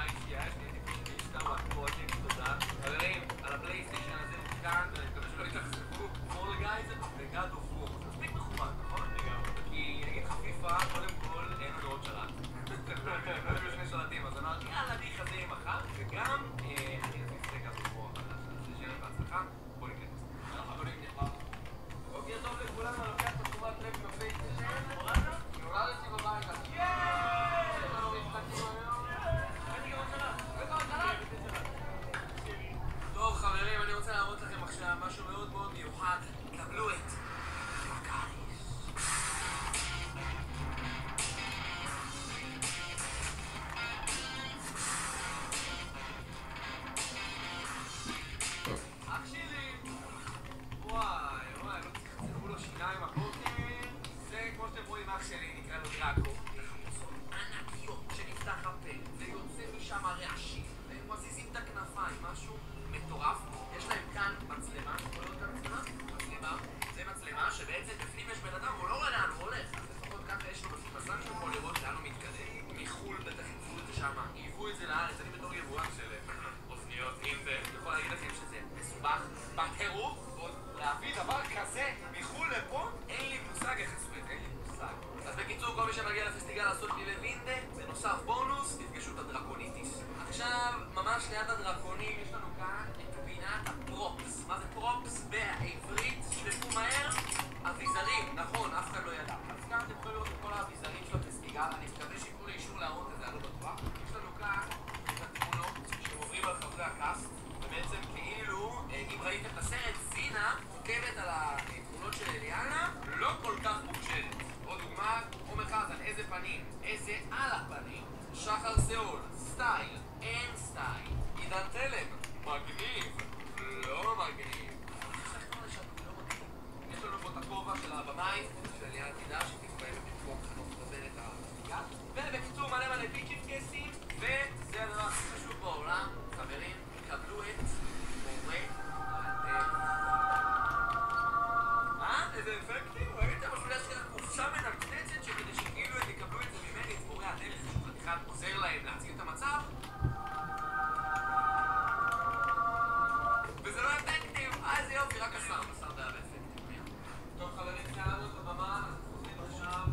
God of War. זה מספיק מכובד, נכון? כי נגיד חפיפה, קודם כל אין לנו עוד שלט. לא היו שני שלטים, אז אמרתי, יאללה, אני חזה מחר, וגם אני אזיז את God of War החדש. אז שיהיה בהצלחה, בוא נקרא. בוקר טוב לכולם, אני לוקח את התשומת לב בפייסטיישן. נולדתי בבית. יש לנו משחקים היום. טוב חברים, אני רוצה להראות לכם עכשיו משהו מאוד מאוד מיוחד. קבלו את הקאריס. אח שלי! וואי, לא תצטרכו לו שיניים הבוקר. זה כמו שאתם רואים, אח שלי נקרא לו דראקו. חמוסות ענקיות שנפתח הפה ויוצא משם הרעשים והם מזיזים את הכנפיים, משהו מטורף. יש להם כאן מצלמה, רואה אותה מצלמה? מצלמה. זה מצלמה שבעצם בפנים יש בן אדם, הוא לא רואה לאן הוא הולך. אז לפחות ככה יש לו מסך שיכול לראות לאן הוא מתקדם. מחול בטח יבואו את זה שמה, ייבאו את זה לארץ. אני בתור יבואן של אופניות, אם זה, אני יכול להגיד לכם שזה מסובך בטירוף. להביא דבר כזה מחול לפה, אין לי מושג איך עשו את זה, אין לי מושג. אז בקיצור, כל מי שמגיע לפסטיגל לעשות לי לוינדה, בנוסף בונוס, תפגשו את הדרקוניטיס. עכשיו, ממש ליד הדרקונים, יש לנו כאן את פינת הפרופס. מה זה פרופס? בעברית, שלפו מהר, אביזרים. נכון, אף אחד לא ידע. אז כאן אתם יכולים לראות את כל האביזרים של הפסטיגל. אני מקווה שיתנו לי אישור להראות את זה, אני לא בטוח. יש לנו כאן את התמונות שעוברים על חברי הקאסט. ובעצם כאילו, אם ראיתם את הסרט, זינה עוקבת על התמונות של אליאנה, לא כל כך מוגשרת. עוד דוגמה, עומר חזן, איזה פנים, איזה על הפנים. שחר סאול, סטייל, אין סטייל. עידן תלם, מגניב, לא מגניב. יש לנו פה את הכובע של הבמאי, של אליאנה תדע, שתתפעם במקום חנוך חוזר את הפסטיגל. ובקיצור מלא פיצ'יפ קייסים, וזה הדבר הכי חשוב בעולם, חברים. קבלו את מורה הדרך. מה? איזה אפקטים? ראיתם משהו להשקיע קופשה מנקנצת שכדי שכאילו הם יקבלו את זה ממני, את מורה הדרך, שהוא חתיכת עוזר להם להציל את המצב. וזה לא אפקטים! איזה יופי, רק השר. השר די באפקטים. טוב חברים, סיימנו את הבמה, אנחנו חוזרים עכשיו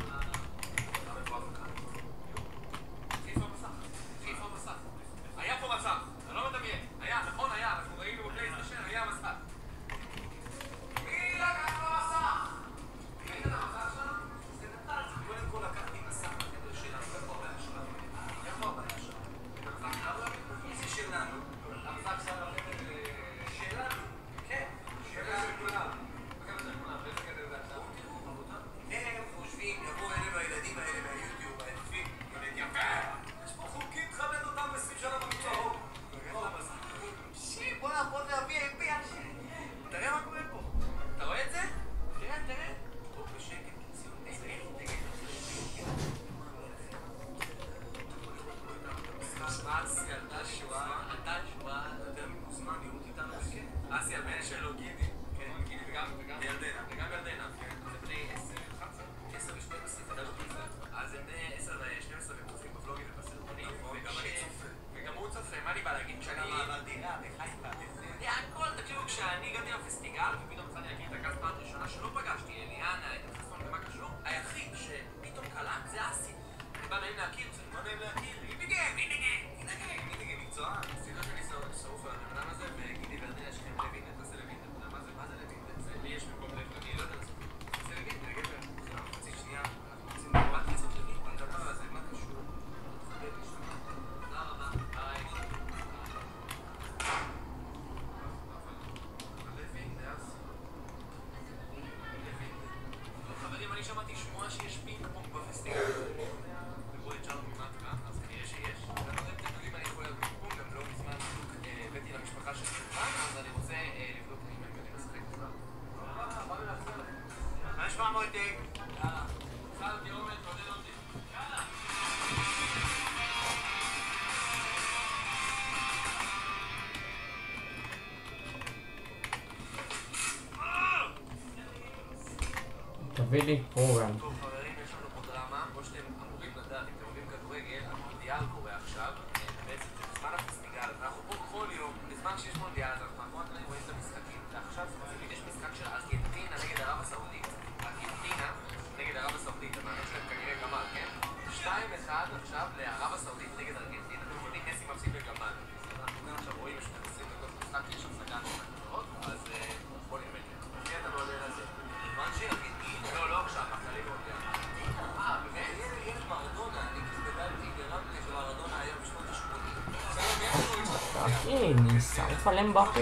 למה מבואר כאן. חיפה מסך. חיפה מסך. היה פה מסך. אתה לא מדמיין. היה, נכון היה, אנחנו ראינו בפלייסטיישן, היה מסך. מי לקח לו מסך? ראית את המסך שלנו? זה נטל, זה קודם כל לקחתי מסך בחדר שלנו, איפה הבעיה שלנו? איפה הבעיה שלנו? המסך שלנו? זה שלנו. המסך שלנו בחדר שלנו. כן, שלנו של כולם. בחדר של כולם, באיזה חדר זה עכשיו? תראו, עבודה. הם חושבים, יבואו אלינו הילדים האלה מהיוטיוב, היפים, יפה! יש פה חוקים, תכבד אותם 20 שנה במקצועות. בוא'נה, פה זה ה-VIP, תראה מה קורה פה. אתה רואה את זה? תראה. פה בשקט, ציון. אסיה, אתה שואה, יותר מוזמן, נראות איתנו בשקט. אסיה, הבן שלו, גידי. כן, גידי וגם ירדנה. זה בני 10 ו-11. 10 ו-12, ודאי לא תצא. אז הם בני 10 ו-12 וצופים בבלוגים ובסרטונים. וגם אני צופה. וגם הוא צופה, מה אני בא להגיד? כשאני... בדירה, בחיפה, הכל, תקשיבו, כשאני הגעתי לפסטיגל ופתאום יצא לי להכיר את הקאסט פעם ראשונה שלא פגשתי, אליאנה, את החסון ומה קשור, היחיד שפתאום קלט זה אסי. אני בא נעים להכיר, גידי מקצוע, סליחה שאני שרוף על הבן אדם הזה, וגידי וירדנה יש לכם לוין, תעשה לוין, מה זה לוין? לי יש מקום לב, אני לא יודע לעשות. תעשה לוין, זה חצי שנייה, אנחנו רוצים לבט לעשות לוין, הדבר הזה, מה קשור? תודה רבה, ביי. חברים, אני שמעתי שמועה שיש פינג פונג בפסטיגל. ובואו את שלום ממטרה, אז כנראה שיש. אתם יודעים, אני יכול להיות פינג פונג, גם לא מזמן הבאתי למשפחה של שולחן, אז אני רוצה לבדוק אם הם יודעים לשחק כבר. באנו להחזיר לכם. מה נשמע מויטי? יאללה. צלתי עומד, תעודד אותי. יאללה. תביא לי פרוגרם. טוב חברים, יש לנו פה דרמה, כמו שאתם אמורים לדעת, אם אתם אוהבים כדורגל, המונדיאל קורה עכשיו, בעצם זה בזמן הפסטיגל, ואנחנו פה כל יום, בזמן שיש מונדיאל, אז אנחנו רק רואים את המשחקים, ועכשיו ספציפית יש משחק של ארגנטינה נגד ערב הסעודית, נשרף עליהם בפה.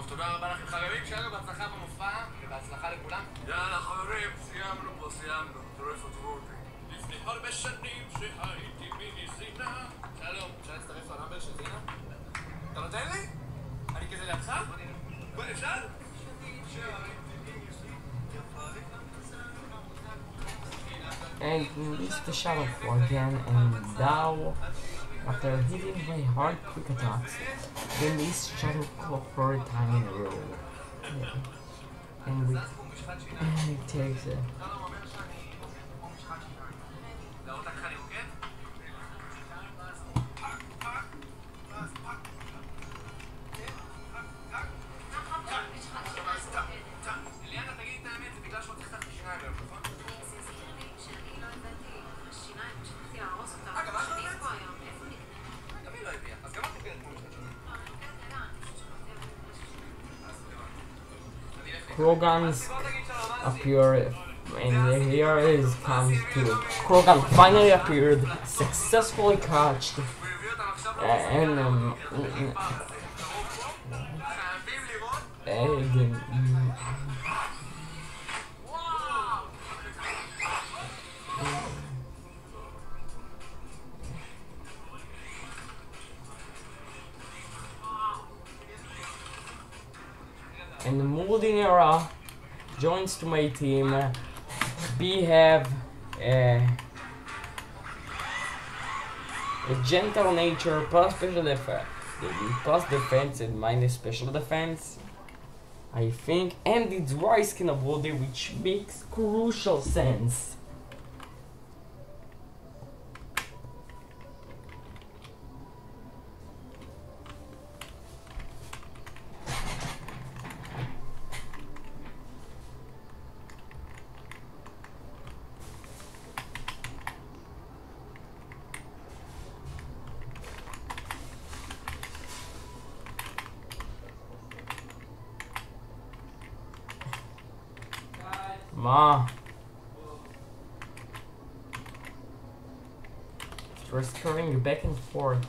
תודה רבה לכם חברים, שיהיה לנו בהצלחה במופע ובהצלחה לכולם. יאללה חברים, סיימנו פה, סיימנו. תראו איפה תראו אותי. לפני הרבה שנים שהייתי מיני זינה. שלום, אפשר להצטרף לנאמבר של זינה? אתה נותן לי? אני כזה לידך? בוא אפשר? And release the shadow for again, and now, after hitting my hard quick attacks, release shadow claw for a time in a row. Yeah. And it takes it. Krogan's appear, and here is comes to Krogan finally appeared, successfully catched, and and Moldinera joins to my team. We have a gentle nature plus special defense, plus defense and minus special defense, I think, and it's dry skin ability, which makes crucial sense. Ma. We're scurrying back and forth.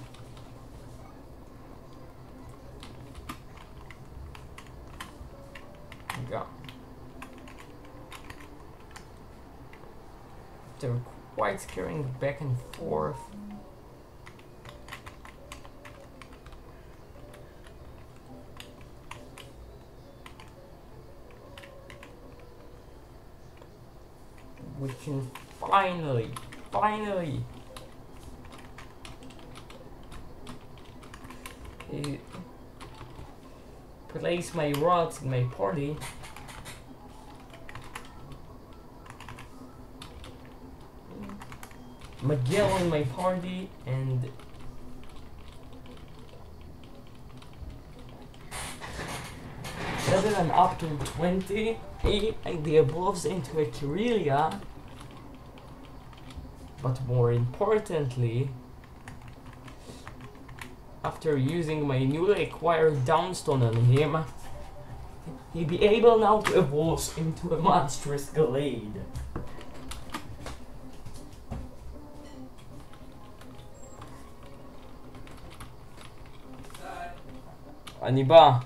Go. They're quite scurrying back and forth. We can finally place my rods in my party. Miguel in my party, and level up to 20, and the evolves into a Kirelia. But more importantly, after using my newly acquired downstone on him, he'll be able now to evolve into a monstrous glade. אני בא.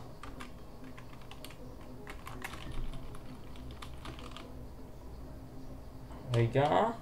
רגע.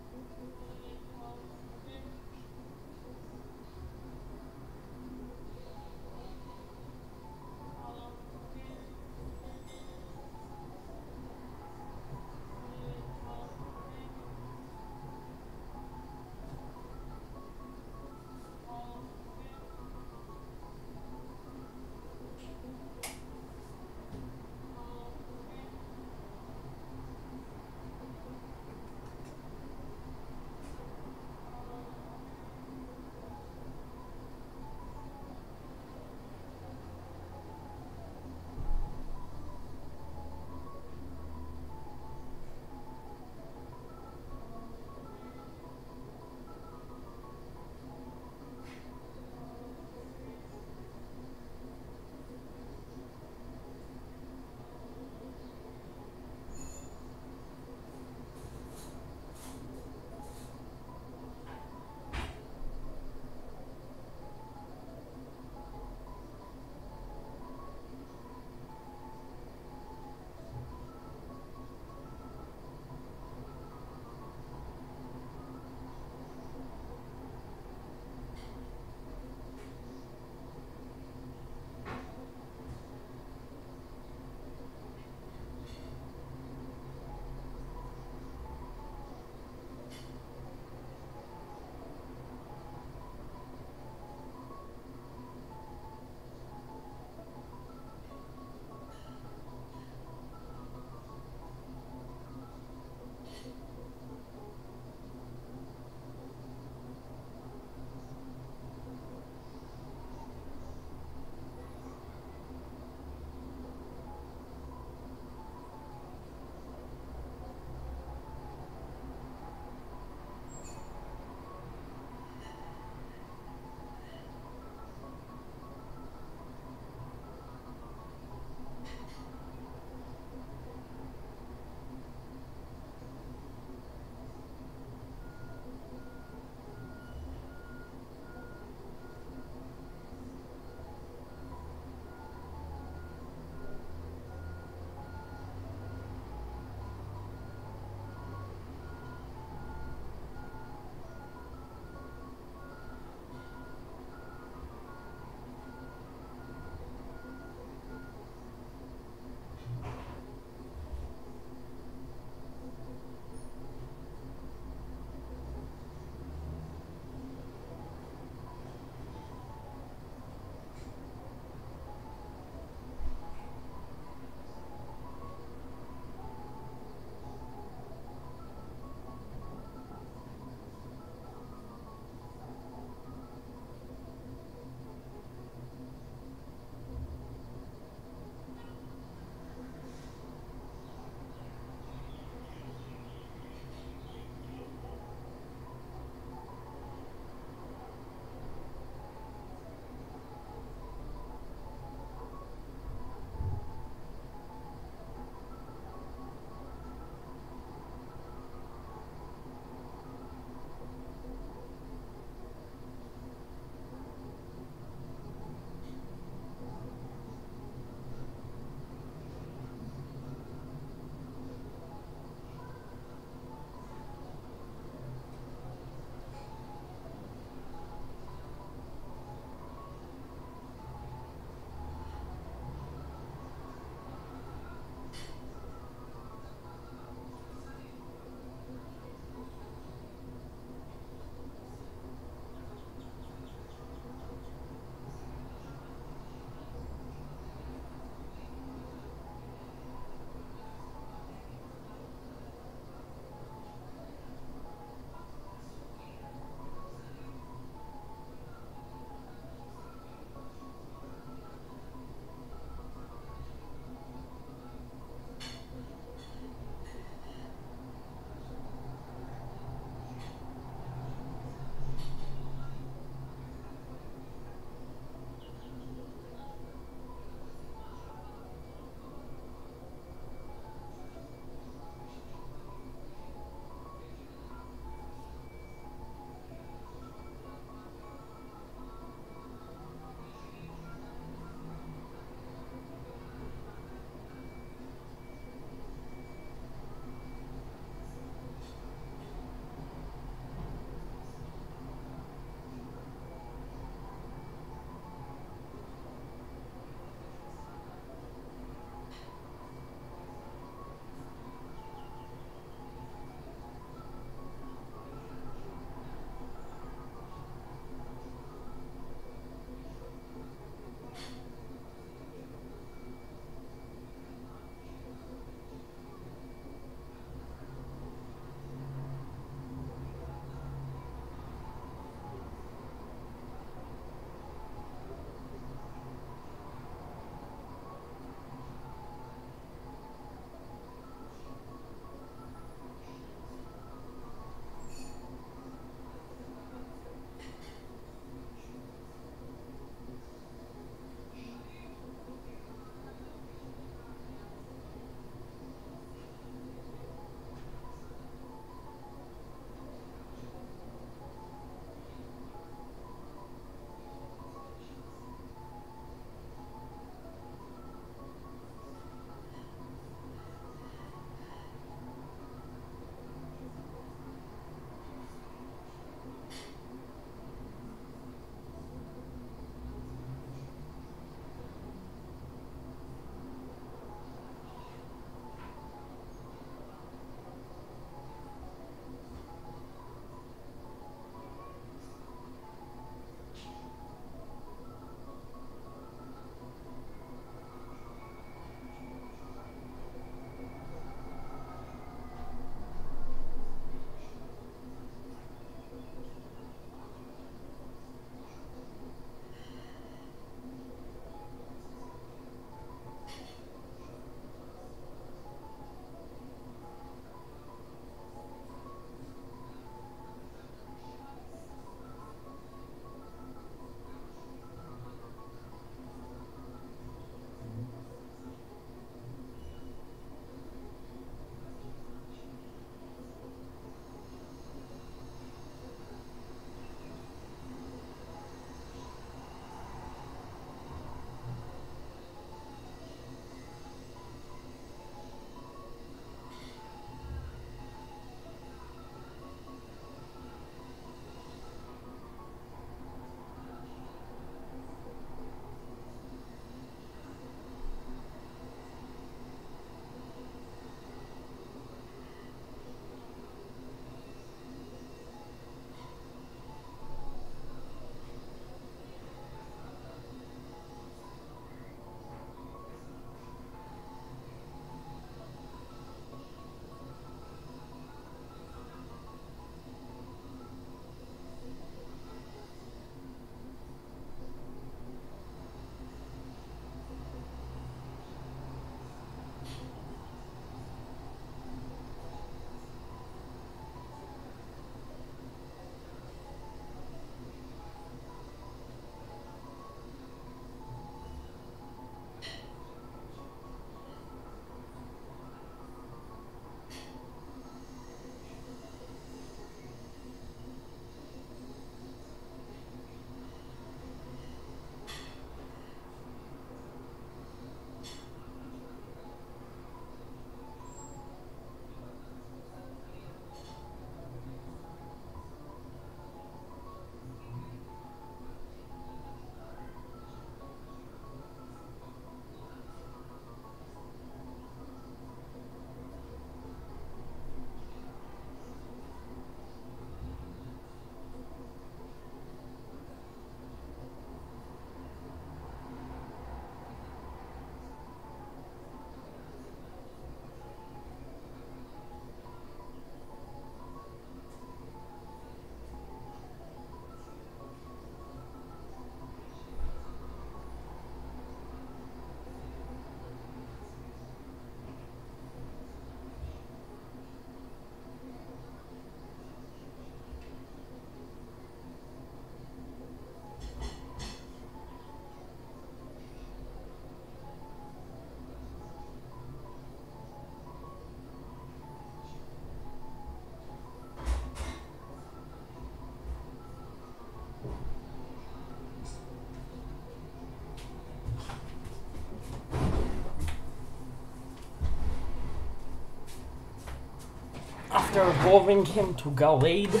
After evolving him to Gallade,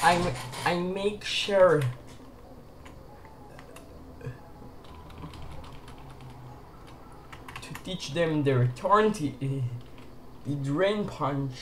I make sure to teach them the return to the Drain Punch.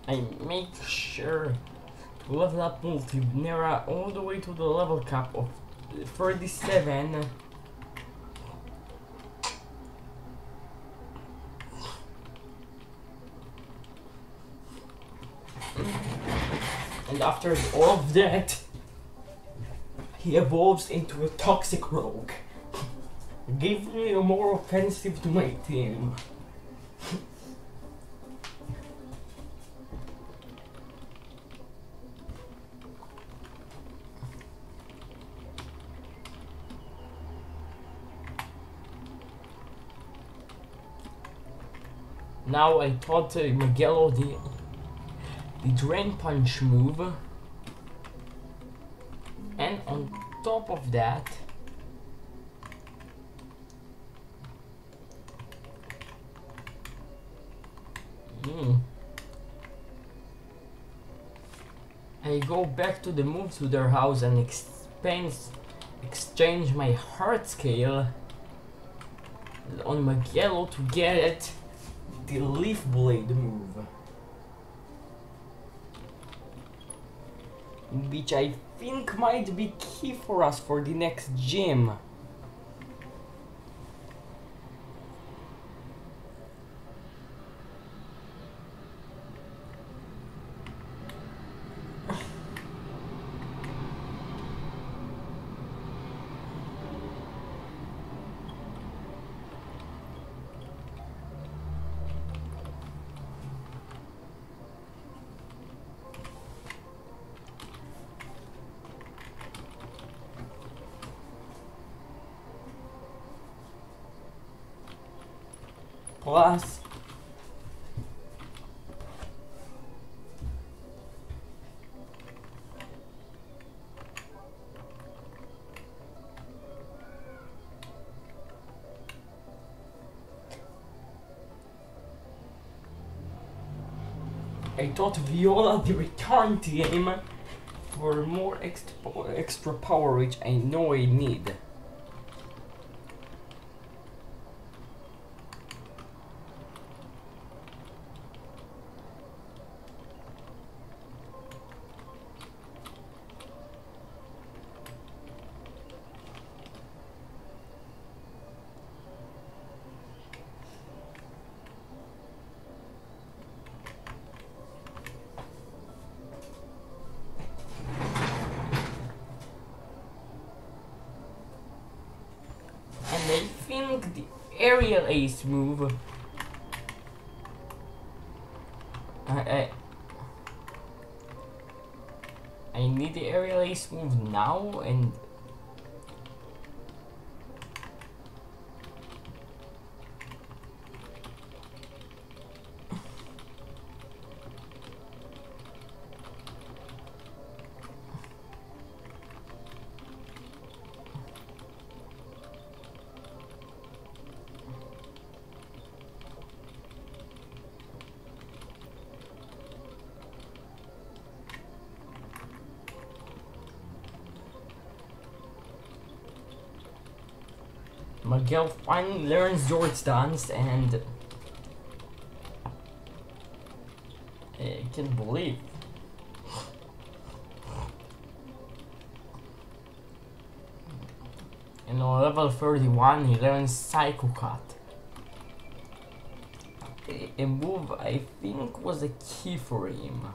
I make sure to level up Multinera all the way to the level cap of 37. And after all of that, he evolves into a toxic rogue, giving me more offensive to my team. Now I taught Magello the Drain Punch move, and on top of that, I go back to the move to their house and exchange my heart scale on Magello to get the Leaf Blade move, which I think might be key for us for the next gym. Plus, I taught Viola the return team for more extra power, which I know I need. And I think the aerial ace move I need the aerial ace move now, and Miguel finally learns George dance, and I can't believe. And on level 31 he learns Psycho Cut. a move I think was a key for him.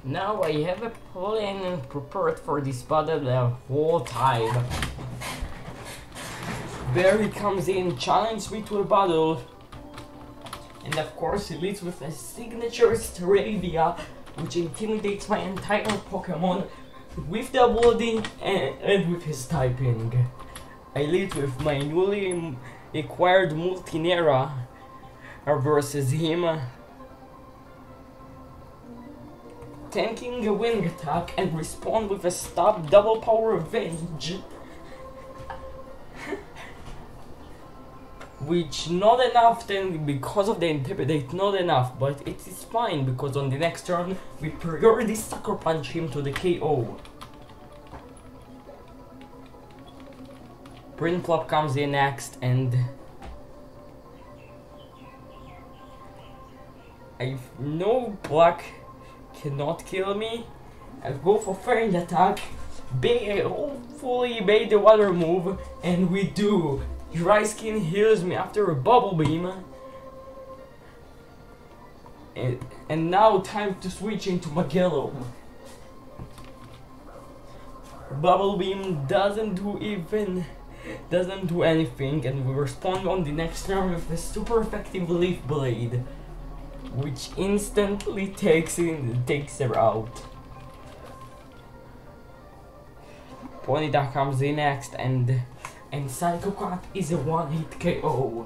Now I have a plan prepared for this battle the whole time. Barry comes in, challenges me to a battle, and of course he leads with a signature Stravia, which intimidates my entire Pokemon with the ability and with his typing. I lead with my newly acquired Multinera versus him, tanking a wing attack and respond with a stop double power revenge. Which not enough then because of the intimidate, not enough, but it is fine because on the next turn we priority sucker punch him to the KO. Prinplup comes in next and I know Black cannot kill me. I go for Fairy attack, hopefully bait the water move, and we do. Dry Skin heals me after a Bubble Beam. And now time to switch into Magello. Bubble Beam doesn't do anything, and we respond on the next turn with a super effective Leaf Blade, which instantly takes her out. Ponyta comes in next and Psycho Cat is a one-hit KO.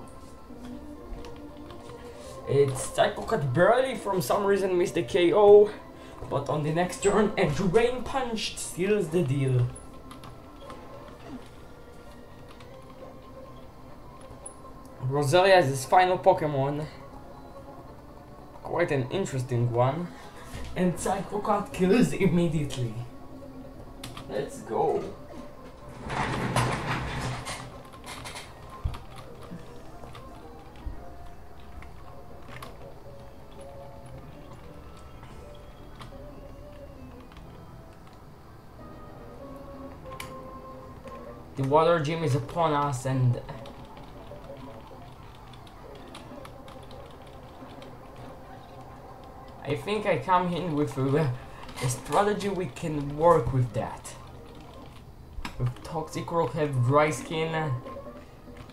Psycho Cat barely from some reason missed the KO, but on the next turn a Drain Punch seals the deal. Roselia is his final Pokemon. Quite an interesting one. And Psycho Cat kills immediately. Let's go. The water gym is upon us and I think I come in with a strategy we can work with that. If Toxic Rock have Dry Skin,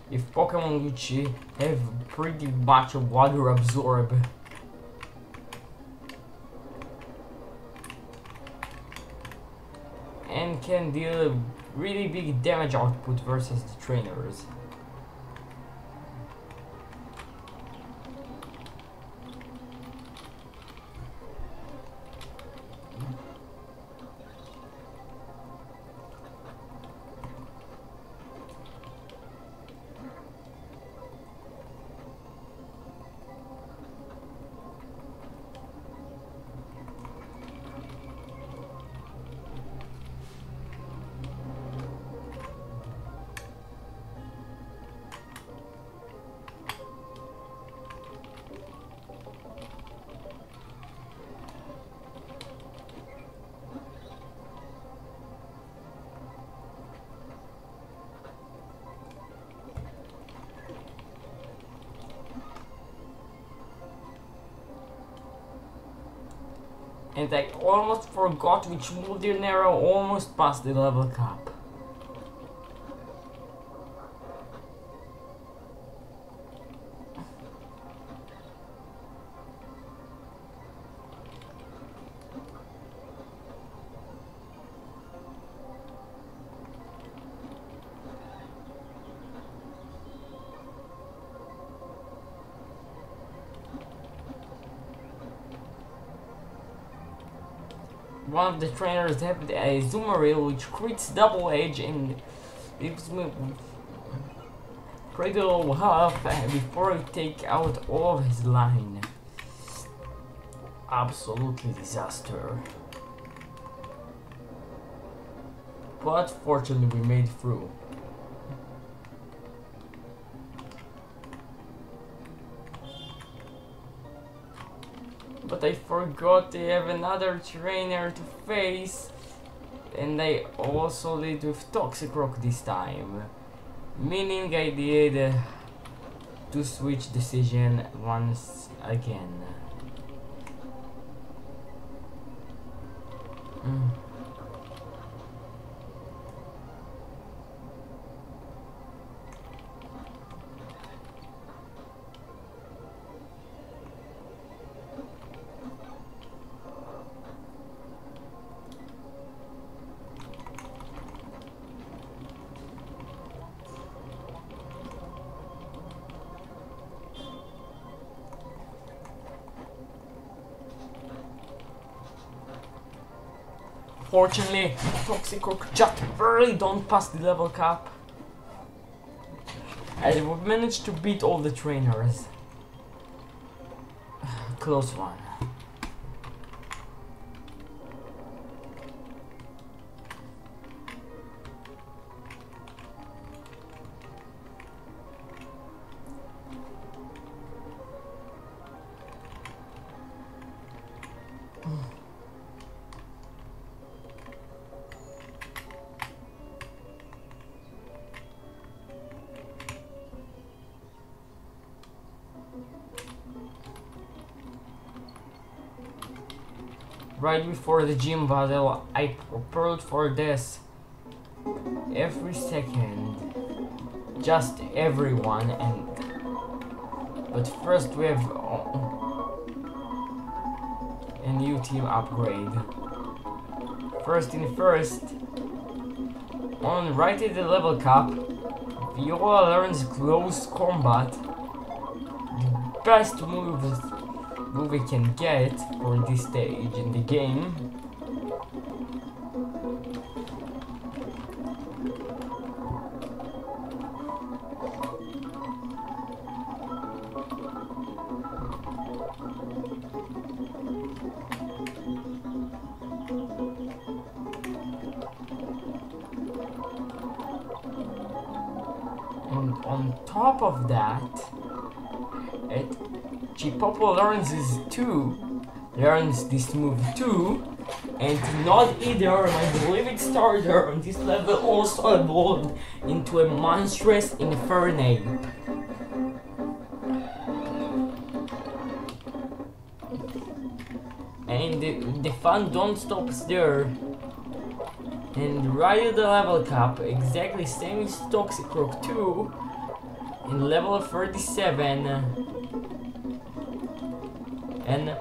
if Pokemon which have pretty much water absorb, and can deal really big damage output versus the trainers. And I almost forgot which Multinera almost passed the level cap. one of the trainers have a zoomer reel which creates double edge and leaves me critical half before I take out all of his line. Absolutely disaster. But fortunately we made through. But I forgot they have another trainer to face, and I also lead with Toxic Rock this time, meaning I did to switch decision once again. Fortunately, Toxic Rock just barely don't pass the level cap. And we've managed to beat all the trainers. Close one. Right before the gym battle, I prepared for this every second, just everyone, and but first we have a new team upgrade. First in first, on right at the level cap, Viola learns close combat, the best move we can get for this stage in the game. And on top of that, Chipopo learns this move too, and not either, my beloved starter on this level also evolved into a monstrous Infernape. And the fun don't stop there. And right at the level cap, exactly same as Toxic Rock 2, in level 37. And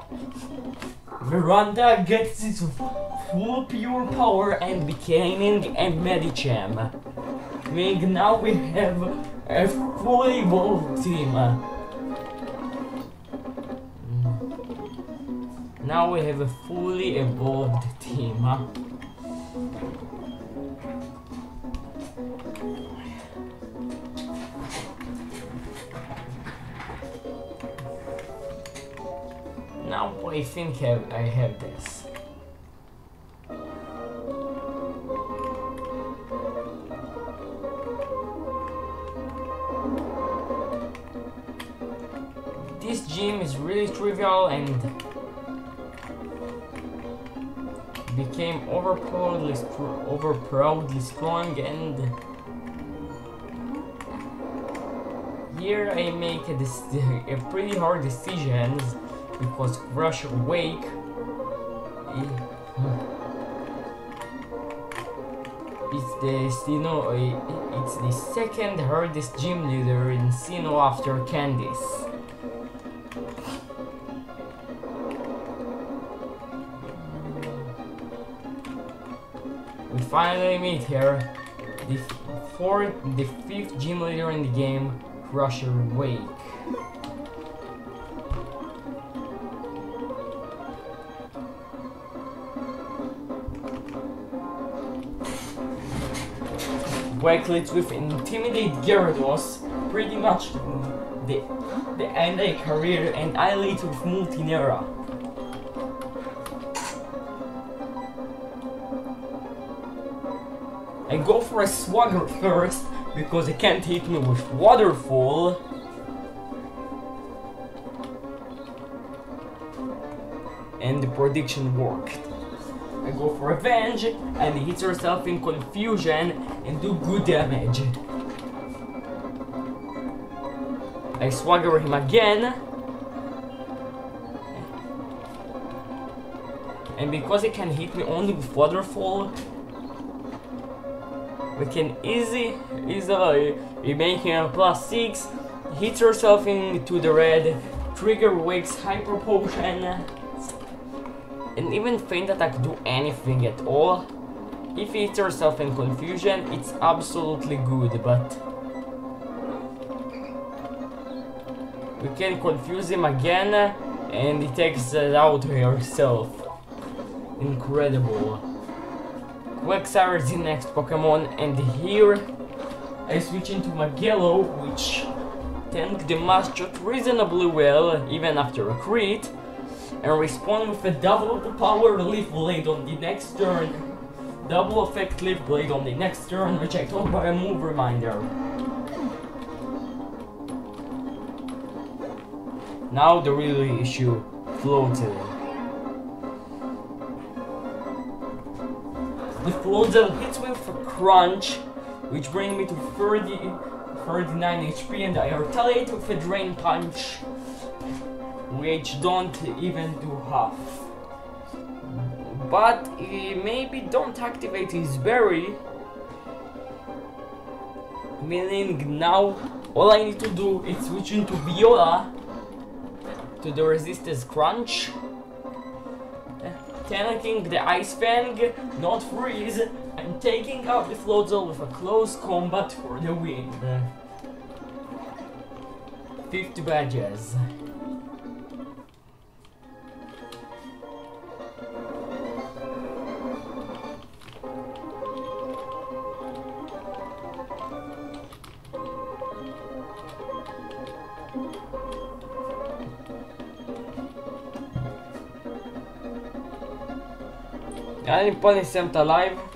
Veranda gets its full pure power and becoming a Medicham. Meaning now we have a fully evolved team. Now we have a fully evolved team. Now I think I have this. This gym is really trivial and became overproudly strong, and here I make a pretty hard decisions. Because Crush Wake it's the second hardest gym leader in Sinnoh after Candice. We finally meet here, the fifth gym leader in the game, Crusher Wake. Quacklet with Intimidate Gyarados, pretty much the end of career, and I lead with Multinera. I go for a Swagger first because it can't hit me with Waterfall. And the prediction worked. I go for Revenge and he hits herself in Confusion and do good damage. I Swagger him again. And because he can hit me only with Waterfall, we can easily make him a +6, hits herself into the red, Trigger Wakes Hyper Potion, and even Feint Attack do anything at all. If he hits herself in Confusion, it's absolutely good, but we can confuse him again, and he takes it out herself. Incredible. Quagsire is the next Pokemon, and here I switch into Magello, which tanked the Mashot reasonably well, even after a crit, and respond with a double power Leaf Blade on the next turn. Double effect Leaf Blade on the next turn, which I told by a move reminder. Now the real issue, Floatzel. The Floatzel hits me with a Crunch, which brings me to 39 HP, and I retaliate with a Drain Punch, which don't even do half. But he maybe don't activate his berry, meaning now all I need to do is switch into Viola to the Resistance Crunch, tanking the Ice Fang, not Freeze, and taking out the Floatzel with a close combat for the win. 50 badges. אני פה אני אסיים את הלייב.